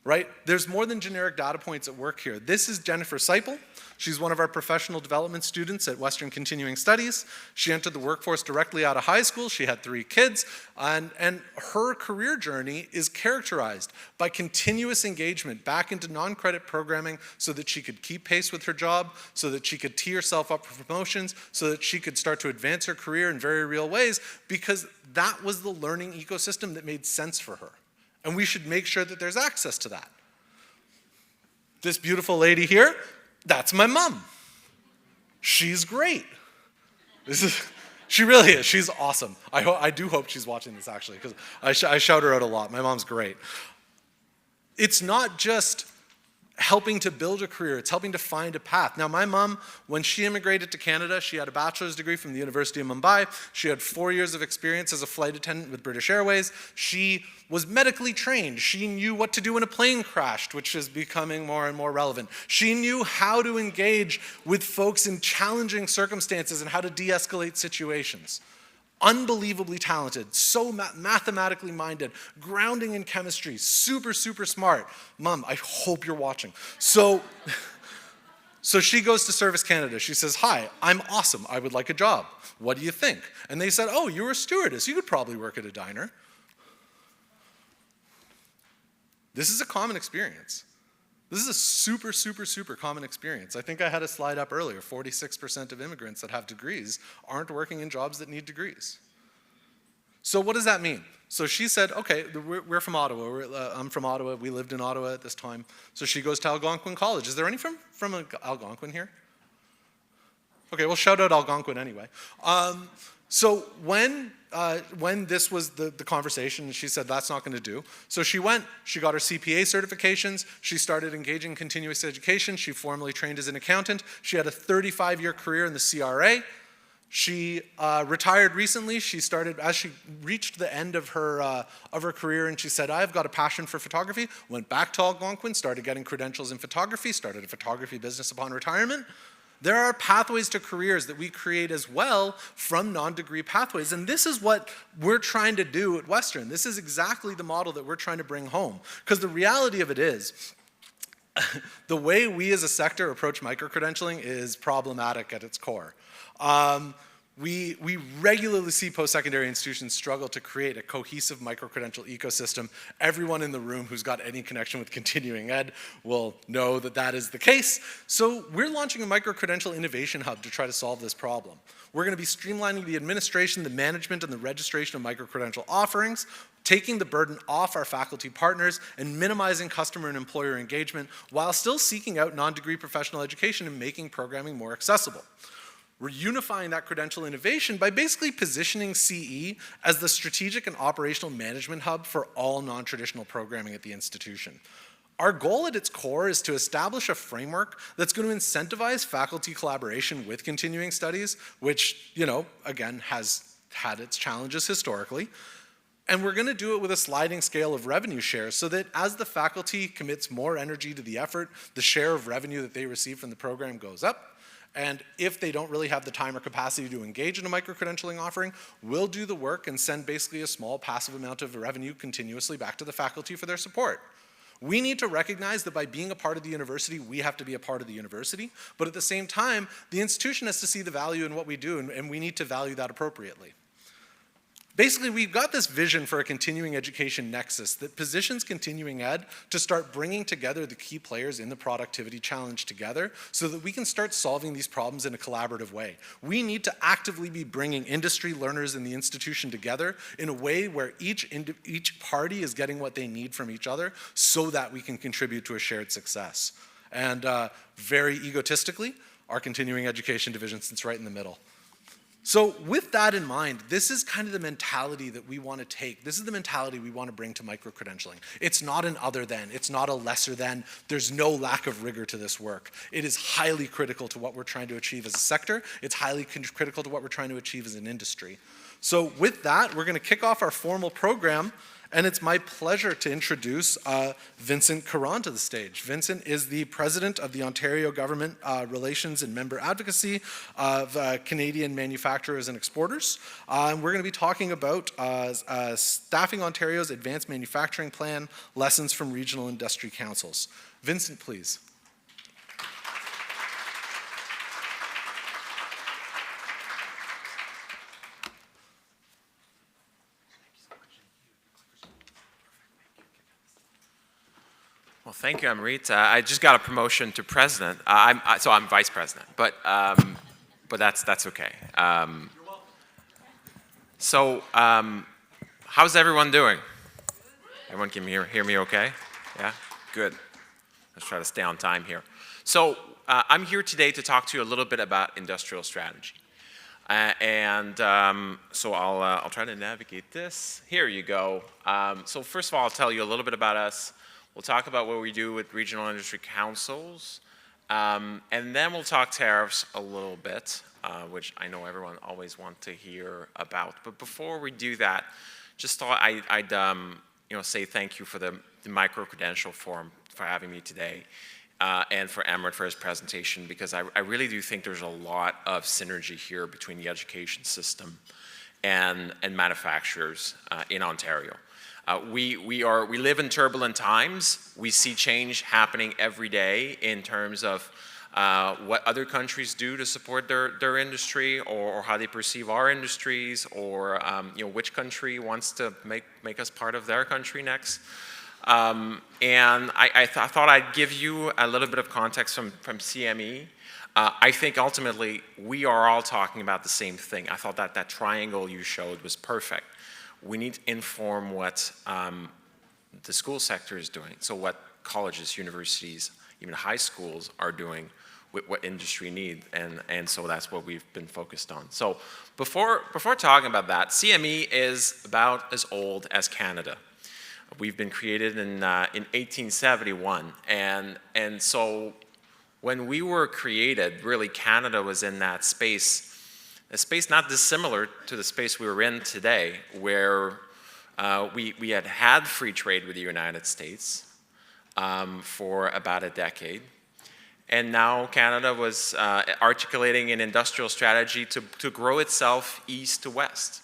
right? There's more than generic data points at work here. This is Jennifer Seipel. She's one of our professional development students at Western Continuing Studies. She entered the workforce directly out of high school. She had 3 kids, and her career journey is characterized by continuous engagement back into non-credit programming so that she could keep pace with her job, so that she could tee herself up for promotions, so that she could start to advance her career in very real ways, because that was the learning ecosystem that made sense for her. And we should make sure that there's access to that. This beautiful lady here, that's my mom. She's great. She really is. She's awesome. I do hope she's watching this, actually, because I shout her out a lot. My mom's great. It's not just helping to build a career, it's helping to find a path. Now, my mom, when she immigrated to Canada, she had a bachelor's degree from the University of Mumbai. She had 4 years of experience as a flight attendant with British Airways. She was medically trained. She knew what to do when a plane crashed, which is becoming more and more relevant. She knew how to engage with folks in challenging circumstances and how to de-escalate situations. Unbelievably talented, so mathematically minded, grounding in chemistry, super, super smart. Mom, I hope you're watching. So she goes to Service Canada. She says, "Hi, I'm awesome. I would like a job. What do you think?" And they said, "Oh, you're a stewardess. You could probably work at a diner." This is a common experience. This is a super, super, super common experience. I think I had a slide up earlier. 46% of immigrants that have degrees aren't working in jobs that need degrees. So what does that mean? So she said, okay, we're from Ottawa. I'm from Ottawa. We lived in Ottawa at this time. So she goes to Algonquin College. Is there any from Algonquin here? Okay, well, shout out Algonquin anyway. So when this was the conversation, she said that's not going to do. So she went, she got her CPA certifications, she started engaging in continuous education, she formally trained as an accountant, she had a 35-year career in the CRA. She retired recently. She started, as she reached the end of her career, and she said, I've got a passion for photography, went back to Algonquin, started getting credentials in photography, started a photography business upon retirement. There are pathways to careers that we create as well from non-degree pathways, and this is what we're trying to do at Western. This is exactly the model that we're trying to bring home, because the reality of it is, the way we as a sector approach micro-credentialing is problematic at its core. We regularly see post-secondary institutions struggle to create a cohesive micro-credential ecosystem. Everyone in the room who's got any connection with continuing ed will know that that is the case. So we're launching a micro-credential innovation hub to try to solve this problem. We're going to be streamlining the administration, the management, and the registration of micro-credential offerings, taking the burden off our faculty partners, and minimizing customer and employer engagement while still seeking out non-degree professional education and making programming more accessible. We're unifying that credential innovation by basically positioning CE as the strategic and operational management hub for all non-traditional programming at the institution. Our goal at its core is to establish a framework that's going to incentivize faculty collaboration with continuing studies, which, again, has had its challenges historically. And we're going to do it with a sliding scale of revenue share so that as the faculty commits more energy to the effort, the share of revenue that they receive from the program goes up. And if they don't really have the time or capacity to engage in a micro-credentialing offering, we'll do the work and send basically a small passive amount of revenue continuously back to the faculty for their support. We need to recognize that by being a part of the university, we have to be a part of the university, but at the same time, the institution has to see the value in what we do, and we need to value that appropriately. Basically, we've got this vision for a continuing education nexus that positions continuing ed to start bringing together the key players in the productivity challenge together so that we can start solving these problems in a collaborative way. We need to actively be bringing industry learners in the institution together in a way where each party is getting what they need from each other so that we can contribute to a shared success. And very egotistically, our continuing education division sits right in the middle. So with that in mind, this is kind of the mentality that we want to take. This is the mentality we want to bring to micro-credentialing. It's not an other than, it's not a lesser than, there's no lack of rigor to this work. It is highly critical to what we're trying to achieve as a sector. It's highly critical to what we're trying to achieve as an industry. So with that, we're going to kick off our formal program, and it's my pleasure to introduce Vincent Caron to the stage. Vincent is the president of the Ontario Government Relations and Member Advocacy of Canadian Manufacturers and Exporters. We're going to be talking about Staffing Ontario's Advanced Manufacturing Plan, Lessons from Regional Industry Councils. Vincent, please. Well, thank you, Amrit. I just got a promotion to president. So I'm vice president, but that's okay. How's everyone doing? Everyone can hear me okay? Yeah, good. Let's try to stay on time here. So I'm here today to talk to you a little bit about industrial strategy. So I'll try to navigate this. Here you go. So first of all, I'll tell you a little bit about us. We'll talk about what we do with regional industry councils, and then we'll talk tariffs a little bit, which I know everyone always wants to hear about. But before we do that, just thought I'd say thank you for the Micro-Credential Forum for having me today, and for Amrit for his presentation, because I really do think there's a lot of synergy here between the education system and manufacturers in Ontario. We live in turbulent times. We see change happening every day in terms of what other countries do to support their industry, or how they perceive our industries, or which country wants to make us part of their country next. And I thought I'd give you a little bit of context from CME. I think ultimately we are all talking about the same thing. I thought that triangle you showed was perfect. we need to inform what the school sector is doing. So what colleges, universities, even high schools are doing with what industry need, and so that's what we've been focused on. So before talking about that, CME is about as old as Canada. We've been created in 1871, and so when we were created, really Canada was in that space, a space not dissimilar to the space we were in today, where we had free trade with the United States for about a decade. And now Canada was articulating an industrial strategy to grow itself east to west.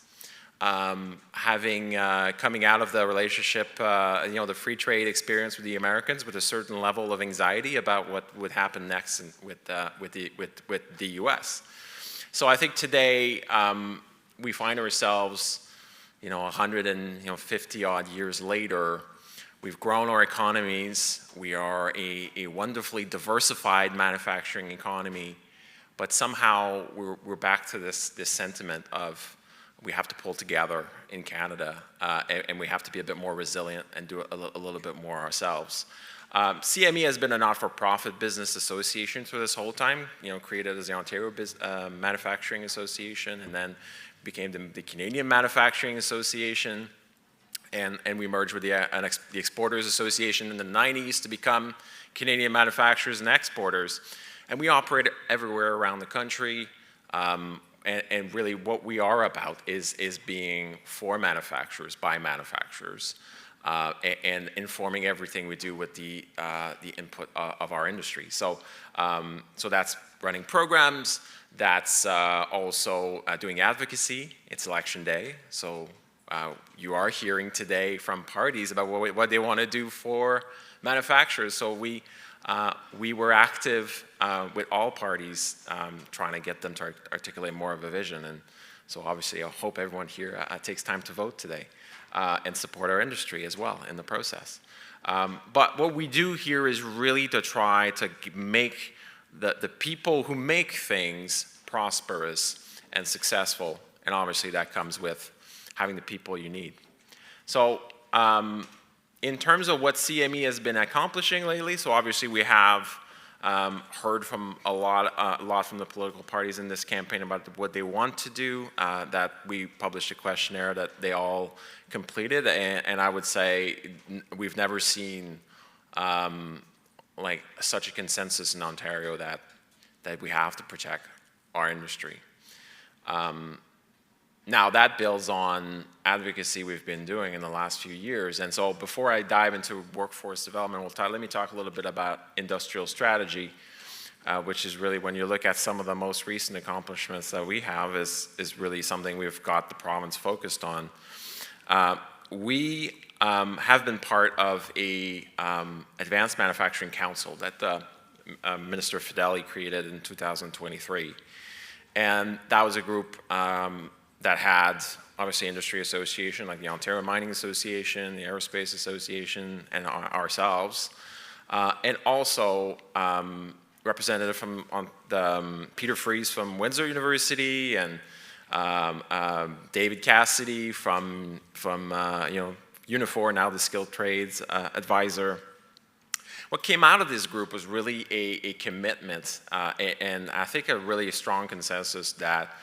Coming out of the relationship, the free trade experience with the Americans, with a certain level of anxiety about what would happen next with the U.S. So I think today we find ourselves, 150 odd years later. We've grown our economies. We are a wonderfully diversified manufacturing economy, but somehow we're back to this sentiment of we have to pull together in Canada, and we have to be a bit more resilient and do a little bit more ourselves. CME has been a not-for-profit business association for this whole time, created as the Ontario Manufacturing Association, and then became the Canadian Manufacturing Association. And we merged with the Exporters Association in the 90s to become Canadian Manufacturers and Exporters. And we operate everywhere around the country. And really what we are about is being for manufacturers, by manufacturers, and informing everything we do with the input of our industry. So that's running programs. That's also doing advocacy. It's election day. So you are hearing today from parties about what they want to do for manufacturers. So we were active with all parties trying to get them to articulate more of a vision. And so obviously I hope everyone here takes time to vote today and support our industry as well in the process. But what we do here is really to try to make the people who make things prosperous and successful. And obviously that comes with having the people you need. So in terms of what CME has been accomplishing lately, so obviously we have heard from a lot from the political parties in this campaign about what they want to do, that we published a questionnaire that they all completed, and I would say we've never seen like such a consensus in Ontario that we have to protect our industry. Now that builds on advocacy we've been doing in the last few years. And so before I dive into workforce development, let me talk a little bit about industrial strategy, which is really when you look at some of the most recent accomplishments that we have is really something we've got the province focused on. We have been part of a advanced manufacturing council that Minister Fideli created in 2023. And that was a group that had obviously industry association like the Ontario Mining Association, the Aerospace Association, and ourselves, and also representative from Peter Fries from Windsor University, and David Cassidy from Unifor, now the Skilled Trades Advisor. What came out of this group was really a commitment, and I think a really strong consensus that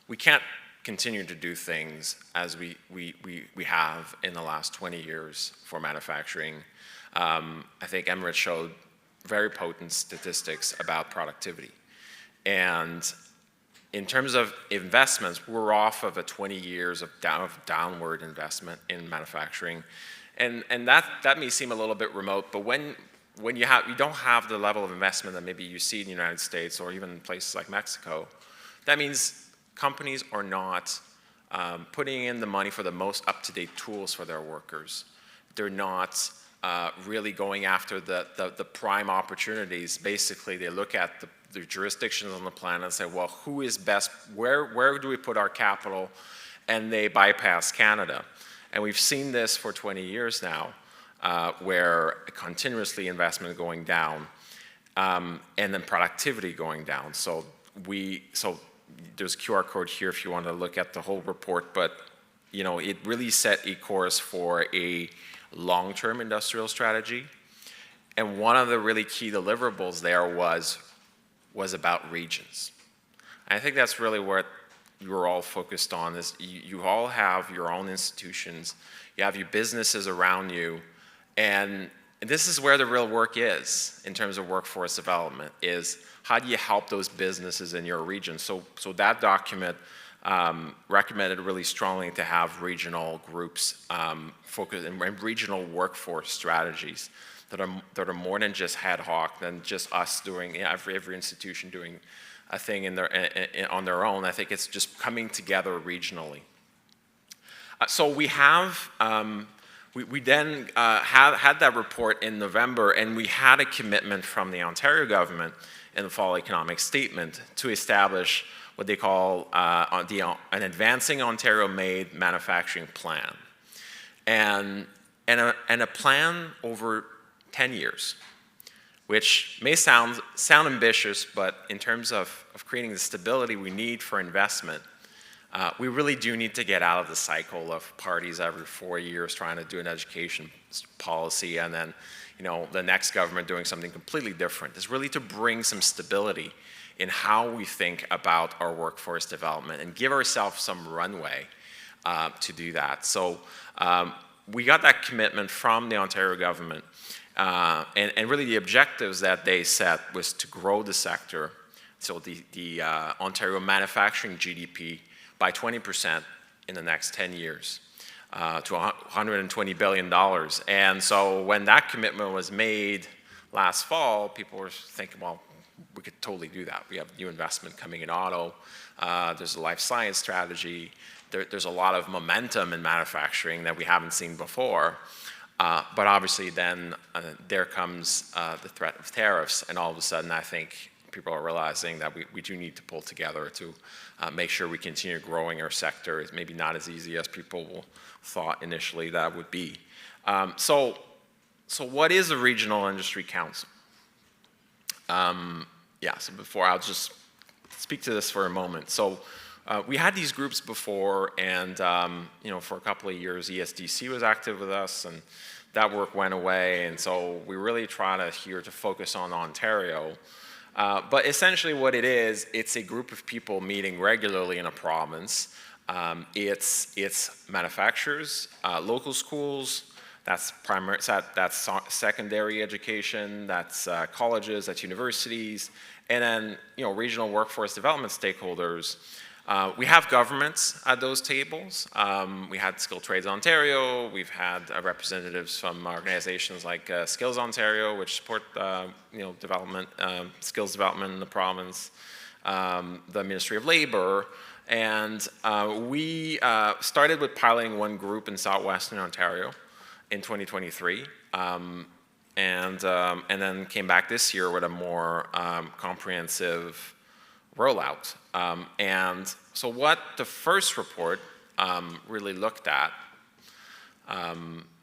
we can't continue to do things as we have in the last 20 years for manufacturing. I think Emirates showed very potent statistics about productivity. And in terms of investments, we're off of a 20 years of downward investment in manufacturing. And that may seem a little bit remote, but when you don't have the level of investment that maybe you see in the United States or even places like Mexico, that means companies are not putting in the money for the most up-to-date tools for their workers. They're not really going after the prime opportunities. Basically, they look at the jurisdictions on the planet and say, well, who is best? Where do we put our capital? And they bypass Canada. And we've seen this for 20 years now, where continuously investment going down, and then productivity going down. So there's a QR code here if you want to look at the whole report, but it really set a course for a long-term industrial strategy. And one of the really key deliverables there was about regions. And I think that's really what you're all focused on, is you all have your own institutions, you have your businesses around you, and this is where the real work is in terms of workforce development, is how do you help those businesses in your region? So that document recommended really strongly to have regional groups focus and regional workforce strategies that are more than just ad hoc, than just us doing, every institution doing a thing on their own. I think it's just coming together regionally. So we have, we then had that report in November, and we had a commitment from the Ontario government in the fall economic statement to establish what they call an Advancing Ontario-Made Manufacturing Plan. And a plan over 10 years, which may sound ambitious, but in terms of creating the stability we need for investment, we really do need to get out of the cycle of parties every 4 years trying to do an education policy and then the next government doing something completely different. It's really to bring some stability in how we think about our workforce development and give ourselves some runway to do that. So we got that commitment from the Ontario government, and really the objectives that they set was to grow the sector, so the Ontario manufacturing GDP by 20% in the next 10 years to $120 billion. And so when that commitment was made last fall, people were thinking, well, we could totally do that. We have new investment coming in auto. There's a life science strategy. There's a lot of momentum in manufacturing that we haven't seen before. But obviously then there comes the threat of tariffs, and all of a sudden I think people are realizing that we do need to pull together to make sure we continue growing our sector. It's maybe not as easy as people thought initially that would be. So what is a regional industry council? So before, I'll just speak to this for a moment. So we had these groups before, and for a couple of years ESDC was active with us, and that work went away, and so we really try here to focus on Ontario. But essentially what it is, it's a group of people meeting regularly in a province. It's manufacturers, local schools, that's secondary education, that's colleges, that's universities, and then regional workforce development stakeholders. We have governments at those tables. We had Skilled Trades Ontario. We've had representatives from organizations like Skills Ontario, which support development, skills development in the province, the Ministry of Labor, and we started with piloting one group in southwestern Ontario in 2023, and then came back this year with a more comprehensive rollout. And so what the first report really looked at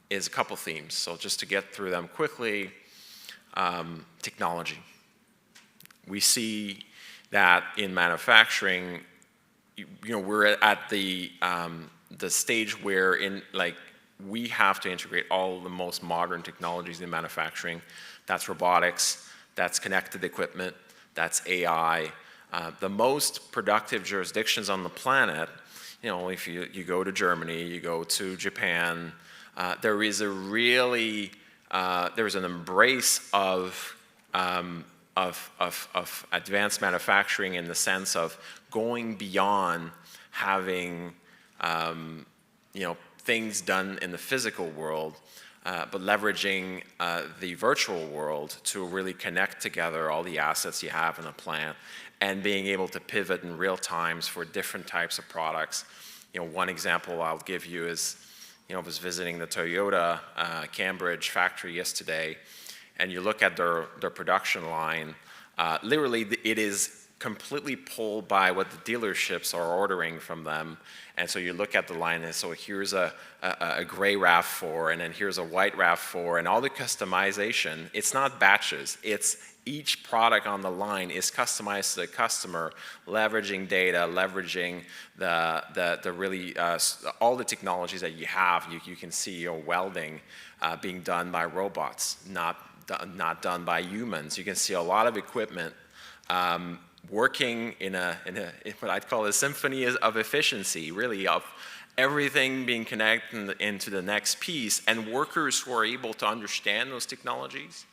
is a couple themes. So just to get through them quickly, technology. We see that in manufacturing, we're at the stage where we have to integrate all the most modern technologies in manufacturing. That's robotics, that's connected equipment, that's AI. The most productive jurisdictions on the planet, if you go to Germany, you go to Japan, there is there's an embrace of advanced manufacturing in the sense of going beyond having things done in the physical world, but leveraging the virtual world to really connect together all the assets you have in a plant and being able to pivot in real times for different types of products. One example I'll give you is, I was visiting the Toyota Cambridge factory yesterday, and you look at their production line, literally it is completely pulled by what the dealerships are ordering from them. And so you look at the line, and so here's a gray RAV4, and then here's a white RAV4, and all the customization, it's not batches, it's each product on the line is customized to the customer, leveraging data, leveraging the really, all the technologies that you have. You can see welding being done by robots, not done by humans. You can see a lot of equipment working in what I'd call a symphony of efficiency, really, of everything being connected into the next piece, and workers who are able to understand those technologies,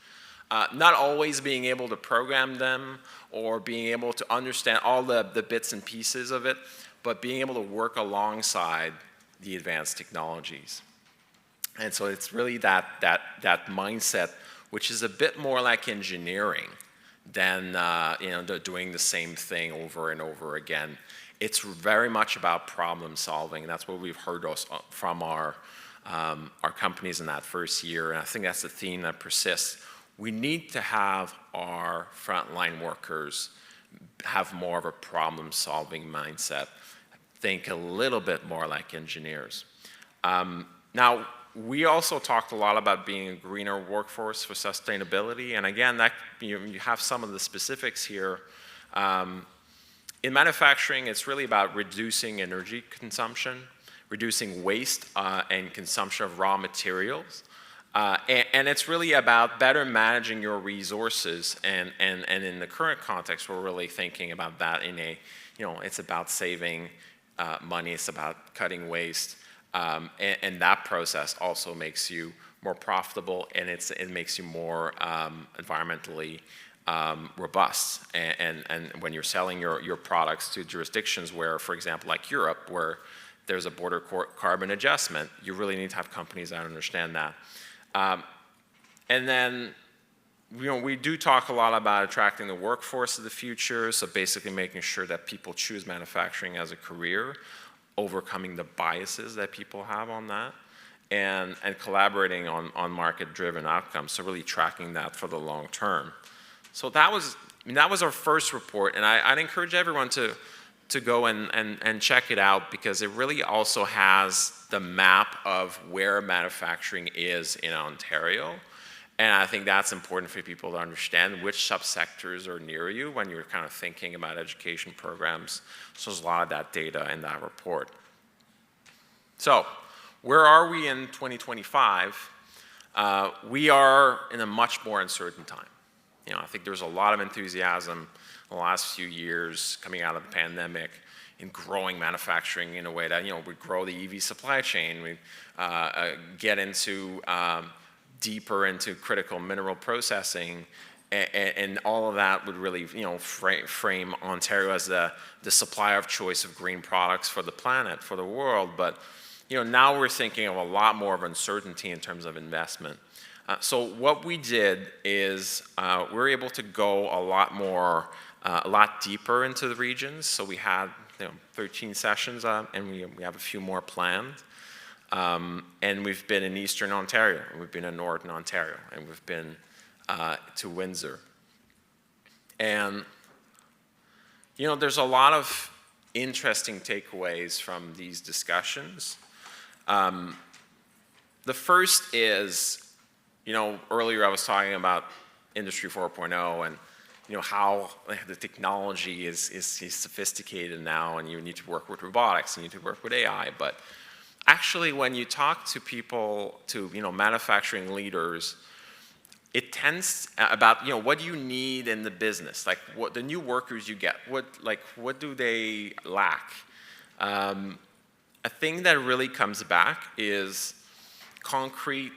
not always being able to program them or being able to understand all the bits and pieces of it, but being able to work alongside the advanced technologies. And so it's really that mindset, which is a bit more like engineering than doing the same thing over and over again. It's very much about problem solving, and that's what we've heard from our companies in that first year, and I think that's the theme that persists. We need to have our frontline workers have more of a problem solving mindset, think a little bit more like engineers. Now, we also talked a lot about being a greener workforce for sustainability, and again, that you have some of the specifics here. In manufacturing, it's really about reducing energy consumption, reducing waste and consumption of raw materials, and it's really about better managing your resources. And in the current context, we're really thinking about that in it's about saving money, it's about cutting waste. And that process also makes you more profitable, and it makes you more environmentally robust. And when you're selling your products to jurisdictions where, for example, like Europe, where there's a border carbon adjustment, you really need to have companies that understand that. And then, we do talk a lot about attracting the workforce of the future, so basically making sure that people choose manufacturing as a career, overcoming the biases that people have on that, and collaborating on market-driven outcomes, so really tracking that for the long term. So that was our first report, and I'd encourage everyone to go and check it out, because it really also has the map of where manufacturing is in Ontario. And I think that's important for people to understand which subsectors are near you when you're kind of thinking about education programs. So there's a lot of that data in that report. So where are we in 2025? We are in a much more uncertain time. I think there's a lot of enthusiasm in the last few years coming out of the pandemic in growing manufacturing in a way that, we grow the EV supply chain, we get into deeper into critical mineral processing, and all of that would really, frame Ontario as the supplier of choice of green products for the planet, for the world. But, now we're thinking of a lot more of uncertainty in terms of investment. So what we did is we're able to go a lot deeper into the regions. So we had 13 sessions, and we have a few more planned. And we've been in Eastern Ontario, and we've been in Northern Ontario, and we've been to Windsor. And, there's a lot of interesting takeaways from these discussions. The first is, earlier I was talking about Industry 4.0 and, how the technology is sophisticated now, and you need to work with robotics, and you need to work with AI, but actually, when you talk to people, to manufacturing leaders, it tends about what do you need in the business, like what the new workers you get, what do they lack? A thing that really comes back is concrete,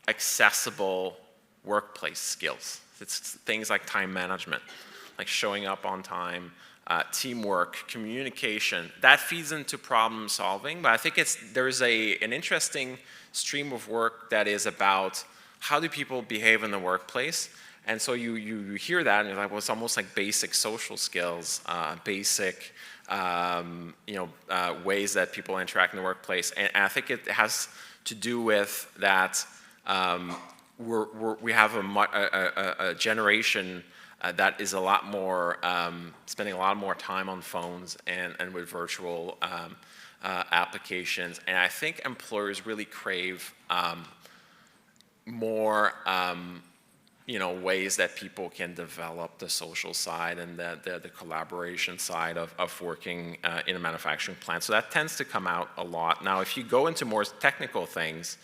accessible workplace skills. It's things like time management, like showing up on time, teamwork, communication. That feeds into problem solving, but I think there's an interesting stream of work that is about how do people behave in the workplace. And so you hear that and you're like, well, it's almost like basic social skills, basic ways that people interact in the workplace. And I think it has to do with that we have a generation that is a lot more, spending a lot more time on phones and with virtual applications. And I think employers really crave more ways that people can develop the social side and the collaboration side of working in a manufacturing plant. So that tends to come out a lot. Now, if you go into more technical things,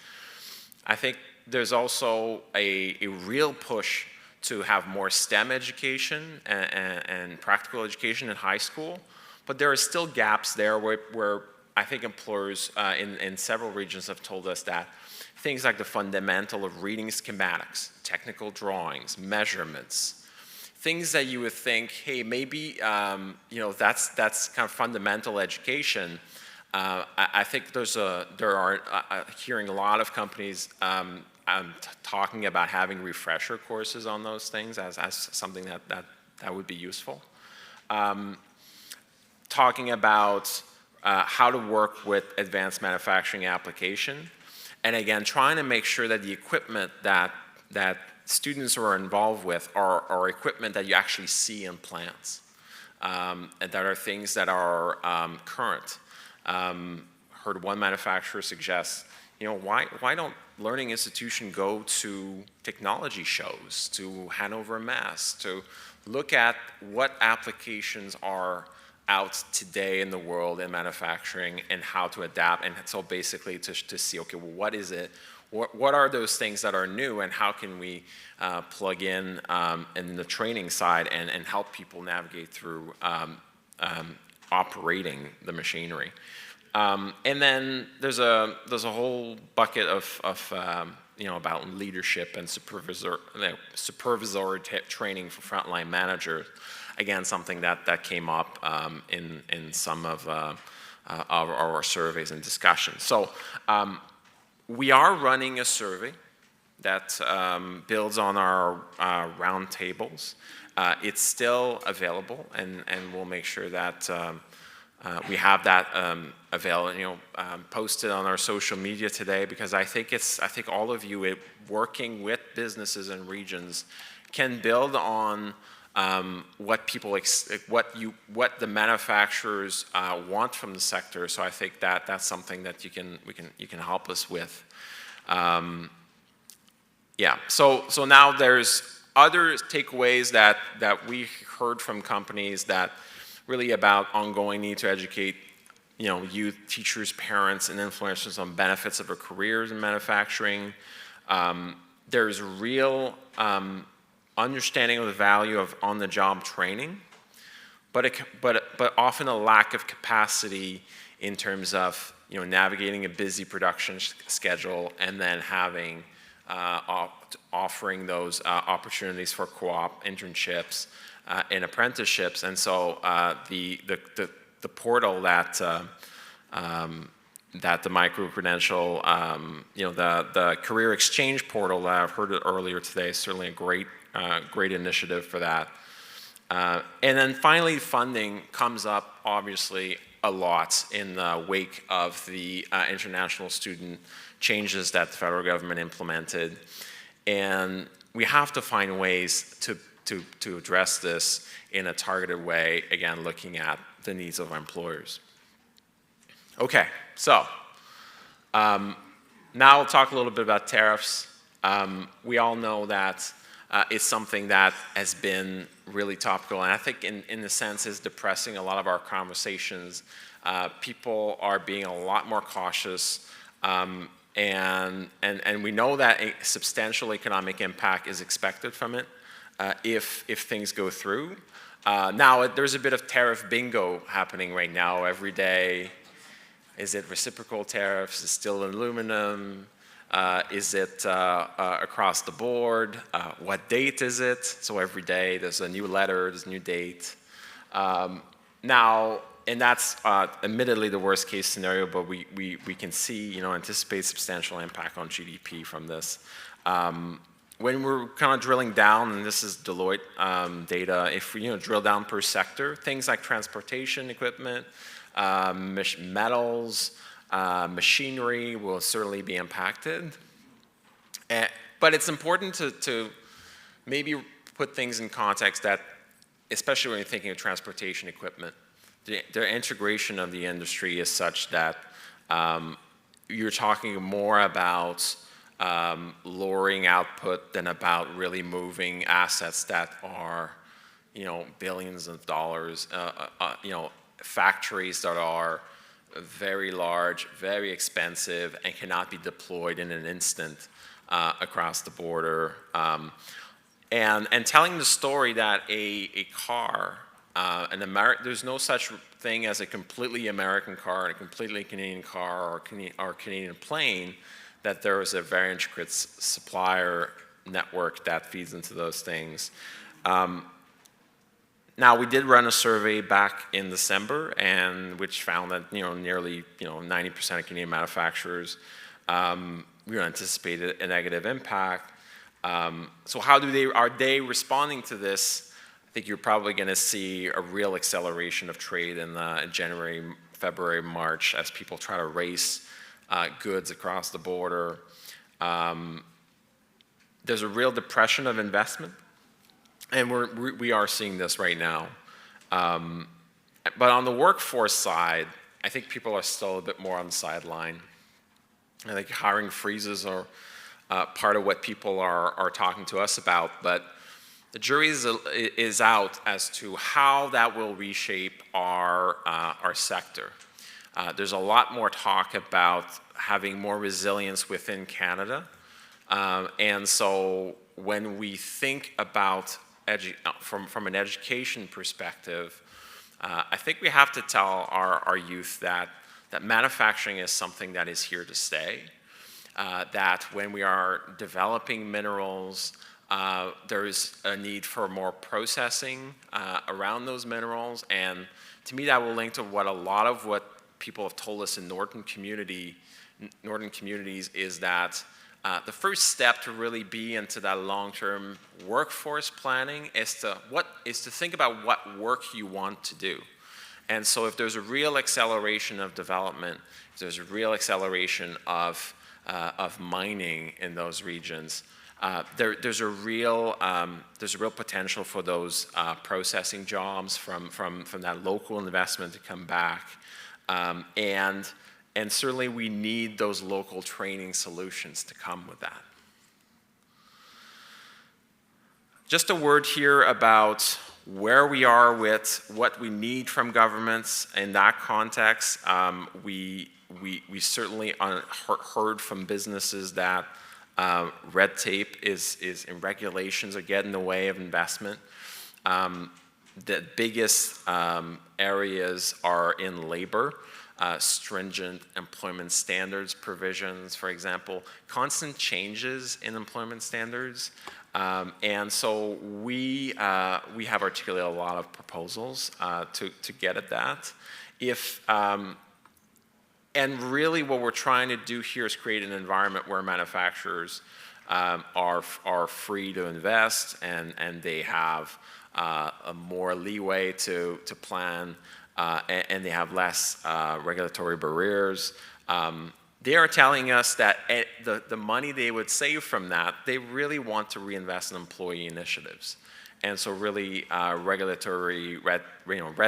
I think there's also a real push to have more STEM education and practical education in high school, but there are still gaps there where I think employers in several regions have told us that things like the fundamental of reading schematics, technical drawings, measurements, things that you would think, hey, maybe that's kind of fundamental education. I think there are hearing a lot of companies talking about having refresher courses on those things as something that would be useful. Talking about how to work with advanced manufacturing application. And again, trying to make sure that the equipment that students are involved with are equipment that you actually see in plants, and that are things that are current. Heard one manufacturer suggest, why don't learning institutions go to technology shows, to Hanover Mass, to look at what applications are out today in the world in manufacturing and how to adapt, and so basically to see, okay, well, what is it? What are those things that are new, and how can we plug in the training side and help people navigate through operating the machinery? And then there's a whole bucket of about leadership and supervisory training for frontline managers. Again, something that came up in some of our surveys and discussions. So we are running a survey that builds on our roundtables. It's still available, and we'll make sure that we have that available, posted on our social media today, because I think all of you working with businesses and regions can build on what the manufacturers want from the sector. So I think that's something that you can help us with. Yeah. So now there's other takeaways that we heard from companies that really about ongoing need to educate youth, teachers, parents, and influencers on benefits of their careers in manufacturing. There's real understanding of the value of on-the-job training, but often a lack of capacity in terms of navigating a busy production schedule and then having offering those opportunities for co-op internships and apprenticeships. And so the portal that the micro-credential, the career exchange portal that I've heard earlier today is certainly a great initiative for that. And then finally, funding comes up obviously a lot in the wake of the international student changes that the federal government implemented. And we have to find ways to address this in a targeted way, again, looking at the needs of our employers. Okay, so now we'll talk a little bit about tariffs. We all know that it's something that has been really topical, and I think in a sense is depressing a lot of our conversations. People are being a lot more cautious, and we know that a substantial economic impact is expected from it if things go through. Now there's a bit of tariff bingo happening right now every day. Is it reciprocal tariffs? Is it still aluminum? Is it across the board? What date is it? So every day there's a new letter, there's a new date. Now, and that's admittedly the worst case scenario, but we can see, anticipate substantial impact on GDP from this. When we're kind of drilling down, and this is Deloitte data, if we drill down per sector, things like transportation equipment, metals, machinery will certainly be impacted. But it's important to maybe put things in context that, especially when you're thinking of transportation equipment, the integration of the industry is such that you're talking more about lowering output than about really moving assets that are, billions of dollars, factories that are very large, very expensive, and cannot be deployed in an instant across the border. And telling the story that a car, there's no such thing as a completely American car and a completely Canadian car or Canadian plane, that there is a very intricate supplier network that feeds into those things. Now, we did run a survey back in December, which found that nearly 90% of Canadian manufacturers anticipated a negative impact. So how are they responding to this? I think you're probably going to see a real acceleration of trade in January, February, March as people try to race goods across the border. There's a real depression of investment, and we are seeing this right now. But on the workforce side, I think people are still a bit more on the sideline. I think hiring freezes are part of what people are talking to us about, but the jury is out as to how that will reshape our sector. There's a lot more talk about having more resilience within Canada, and so when we think about from an education perspective, I think we have to tell our youth that manufacturing is something that is here to stay, that when we are developing minerals, there is a need for more processing around those minerals, and to me that will link to what a lot of what people have told us in northern communities is that the first step to really be into that long-term workforce planning is to think about what work you want to do. And so if there's a real acceleration of development, if there's a real acceleration of mining in those regions, there's a real potential for those processing jobs from that local investment to come back. And certainly we need those local training solutions to come with that. Just a word here about where we are with what we need from governments in that context. We certainly heard from businesses that red tape and regulations are getting in the way of investment. The biggest areas are in labor. Stringent employment standards provisions, for example, constant changes in employment standards. And so we have articulated a lot of proposals to get at that. And really what we're trying to do here is create an environment where manufacturers are free to invest and they have a more leeway to plan, and they have less regulatory barriers. They are telling us that the money they would save from that, they really want to reinvest in employee initiatives. And so really regulatory red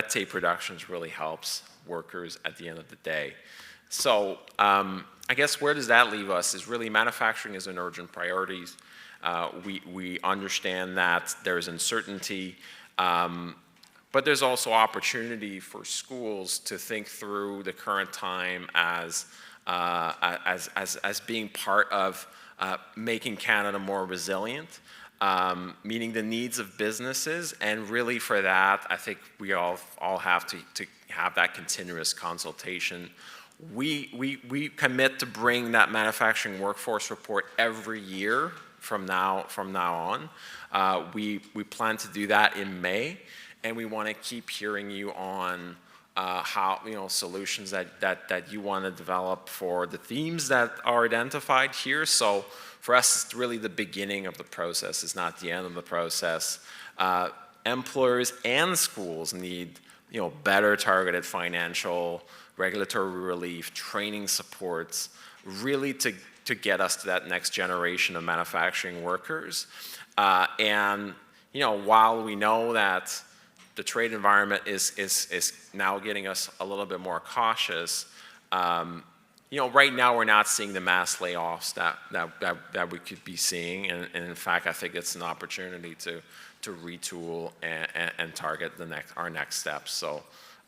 tape reductions really helps workers at the end of the day. So I guess where does that leave us is really manufacturing is an urgent priority. We understand that there's uncertainty, but there's also opportunity for schools to think through the current time as being part of making Canada more resilient, meeting the needs of businesses, and really for that, I think we all have to have that continuous consultation. We commit to bring that manufacturing workforce report every year from now on. We plan to do that in May, and we want to keep hearing you on how solutions that you want to develop for the themes that are identified here. So for us, it's really the beginning of the process. It's not the end of the process. Employers and schools need better targeted financial, regulatory relief, training supports, really to get us to that next generation of manufacturing workers. And while we know that the trade environment is now getting us a little bit more cautious, right now we're not seeing the mass layoffs that we could be seeing, and in fact, I think it's an opportunity to retool and target our next steps. So,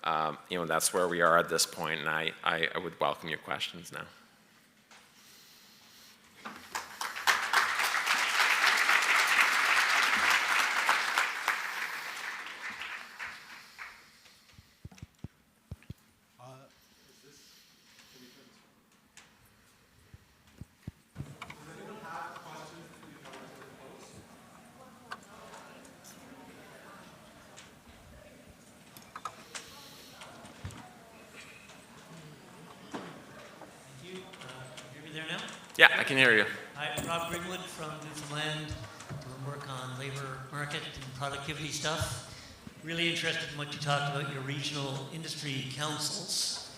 that's where we are at this point, and I would welcome your questions now. Yeah, I can hear you. Hi, I'm Rob Greenwood from Newfoundland, doing work on labor market and productivity stuff. Really interested in what you talked about, your regional industry councils.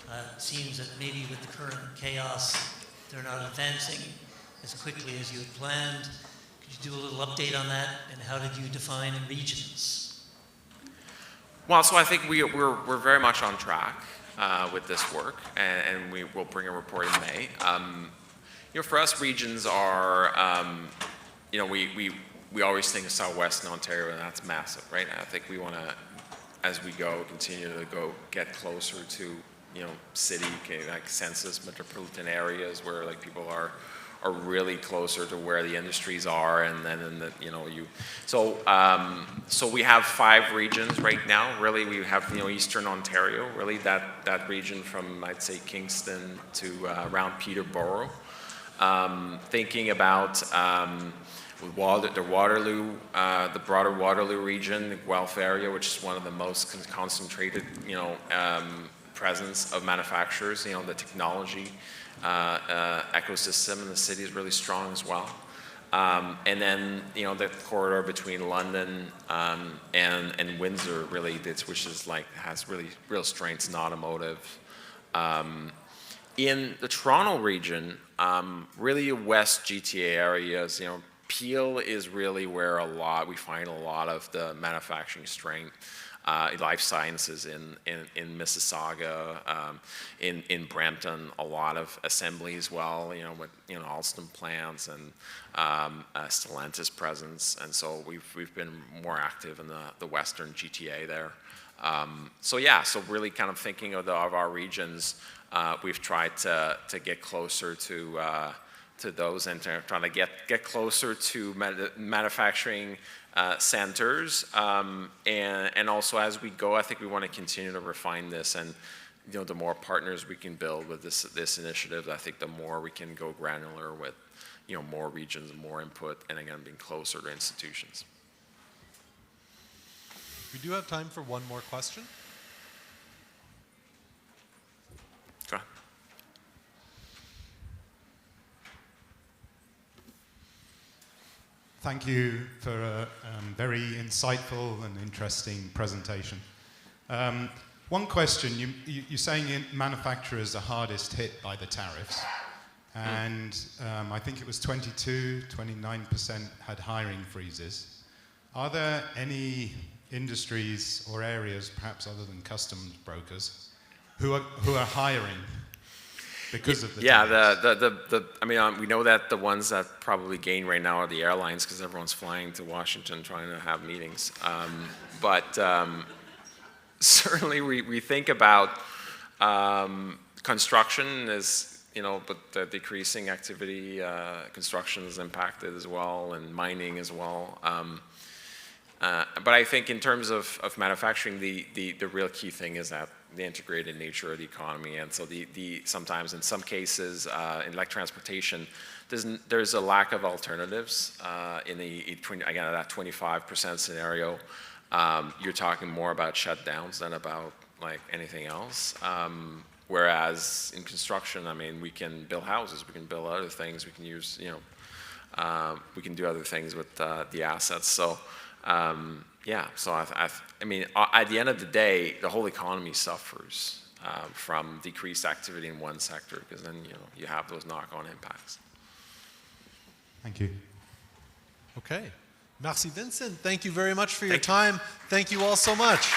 It seems that maybe with the current chaos, they're not advancing as quickly as you had planned. Could you do a little update on that, and how did you define regions? Well, so I think we're very much on track with this work, and we will bring a report in May. For us, regions are, we always think of Southwestern Ontario, and that's massive, right? I think we want to, as we go, continue to get closer to, city, like census, metropolitan areas where like people are really closer to where the industries are, and then so we have 5 regions right now. Really, we have Eastern Ontario, really that region from, I'd say, Kingston to around Peterborough. Thinking about the Waterloo, the broader Waterloo region, the Guelph area, which is one of the most concentrated, presence of manufacturers. The technology ecosystem in the city is really strong as well. And then, the corridor between London and Windsor, really, which is has really real strengths in automotive. In the Toronto region, really West GTA areas, Peel is really where we find a lot of the manufacturing strength. Life sciences in Mississauga, in Brampton, a lot of assembly as well, with Alstom plants and Stellantis presence, and so we've been more active in the Western GTA there. So really kind of thinking of our regions, we've tried to get closer to those, and trying to get closer to manufacturing centers, and also as we go, I think we want to continue to refine this, and the more partners we can build with this initiative, I think the more we can go granular with more regions and more input, and again being closer to institutions. We do have time for one more question. Go ahead. Thank you for a very insightful and interesting presentation. One question, you're saying manufacturers are hardest hit by the tariffs, and I think it was 29% had hiring freezes. Are there any industries or areas, perhaps other than customs brokers, who are hiring because of the tariffs? We know that the ones that probably gain right now are the airlines, because everyone's flying to Washington trying to have meetings. But certainly we think about construction as, but the decreasing activity, construction is impacted as well, and mining as well. But I think in terms of manufacturing, the real key thing is that the integrated nature of the economy, and so sometimes in some cases in like transportation, there's a lack of alternatives in that 25% scenario. You're talking more about shutdowns than about like anything else. Whereas in construction, we can build houses, we can build other things, we can use, we can do other things with the assets. So. So at the end of the day, the whole economy suffers from decreased activity in one sector, because then you have those knock-on impacts. Thank you. Okay. Merci, Vincent. Thank you very much for your time. Thank you all so much.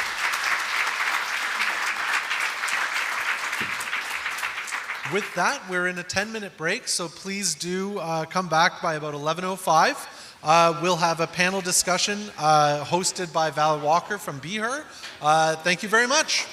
With that, we're in a 10-minute break, so please do come back by about 11:05. We'll have a panel discussion hosted by Val Walker from BHER. Thank you very much.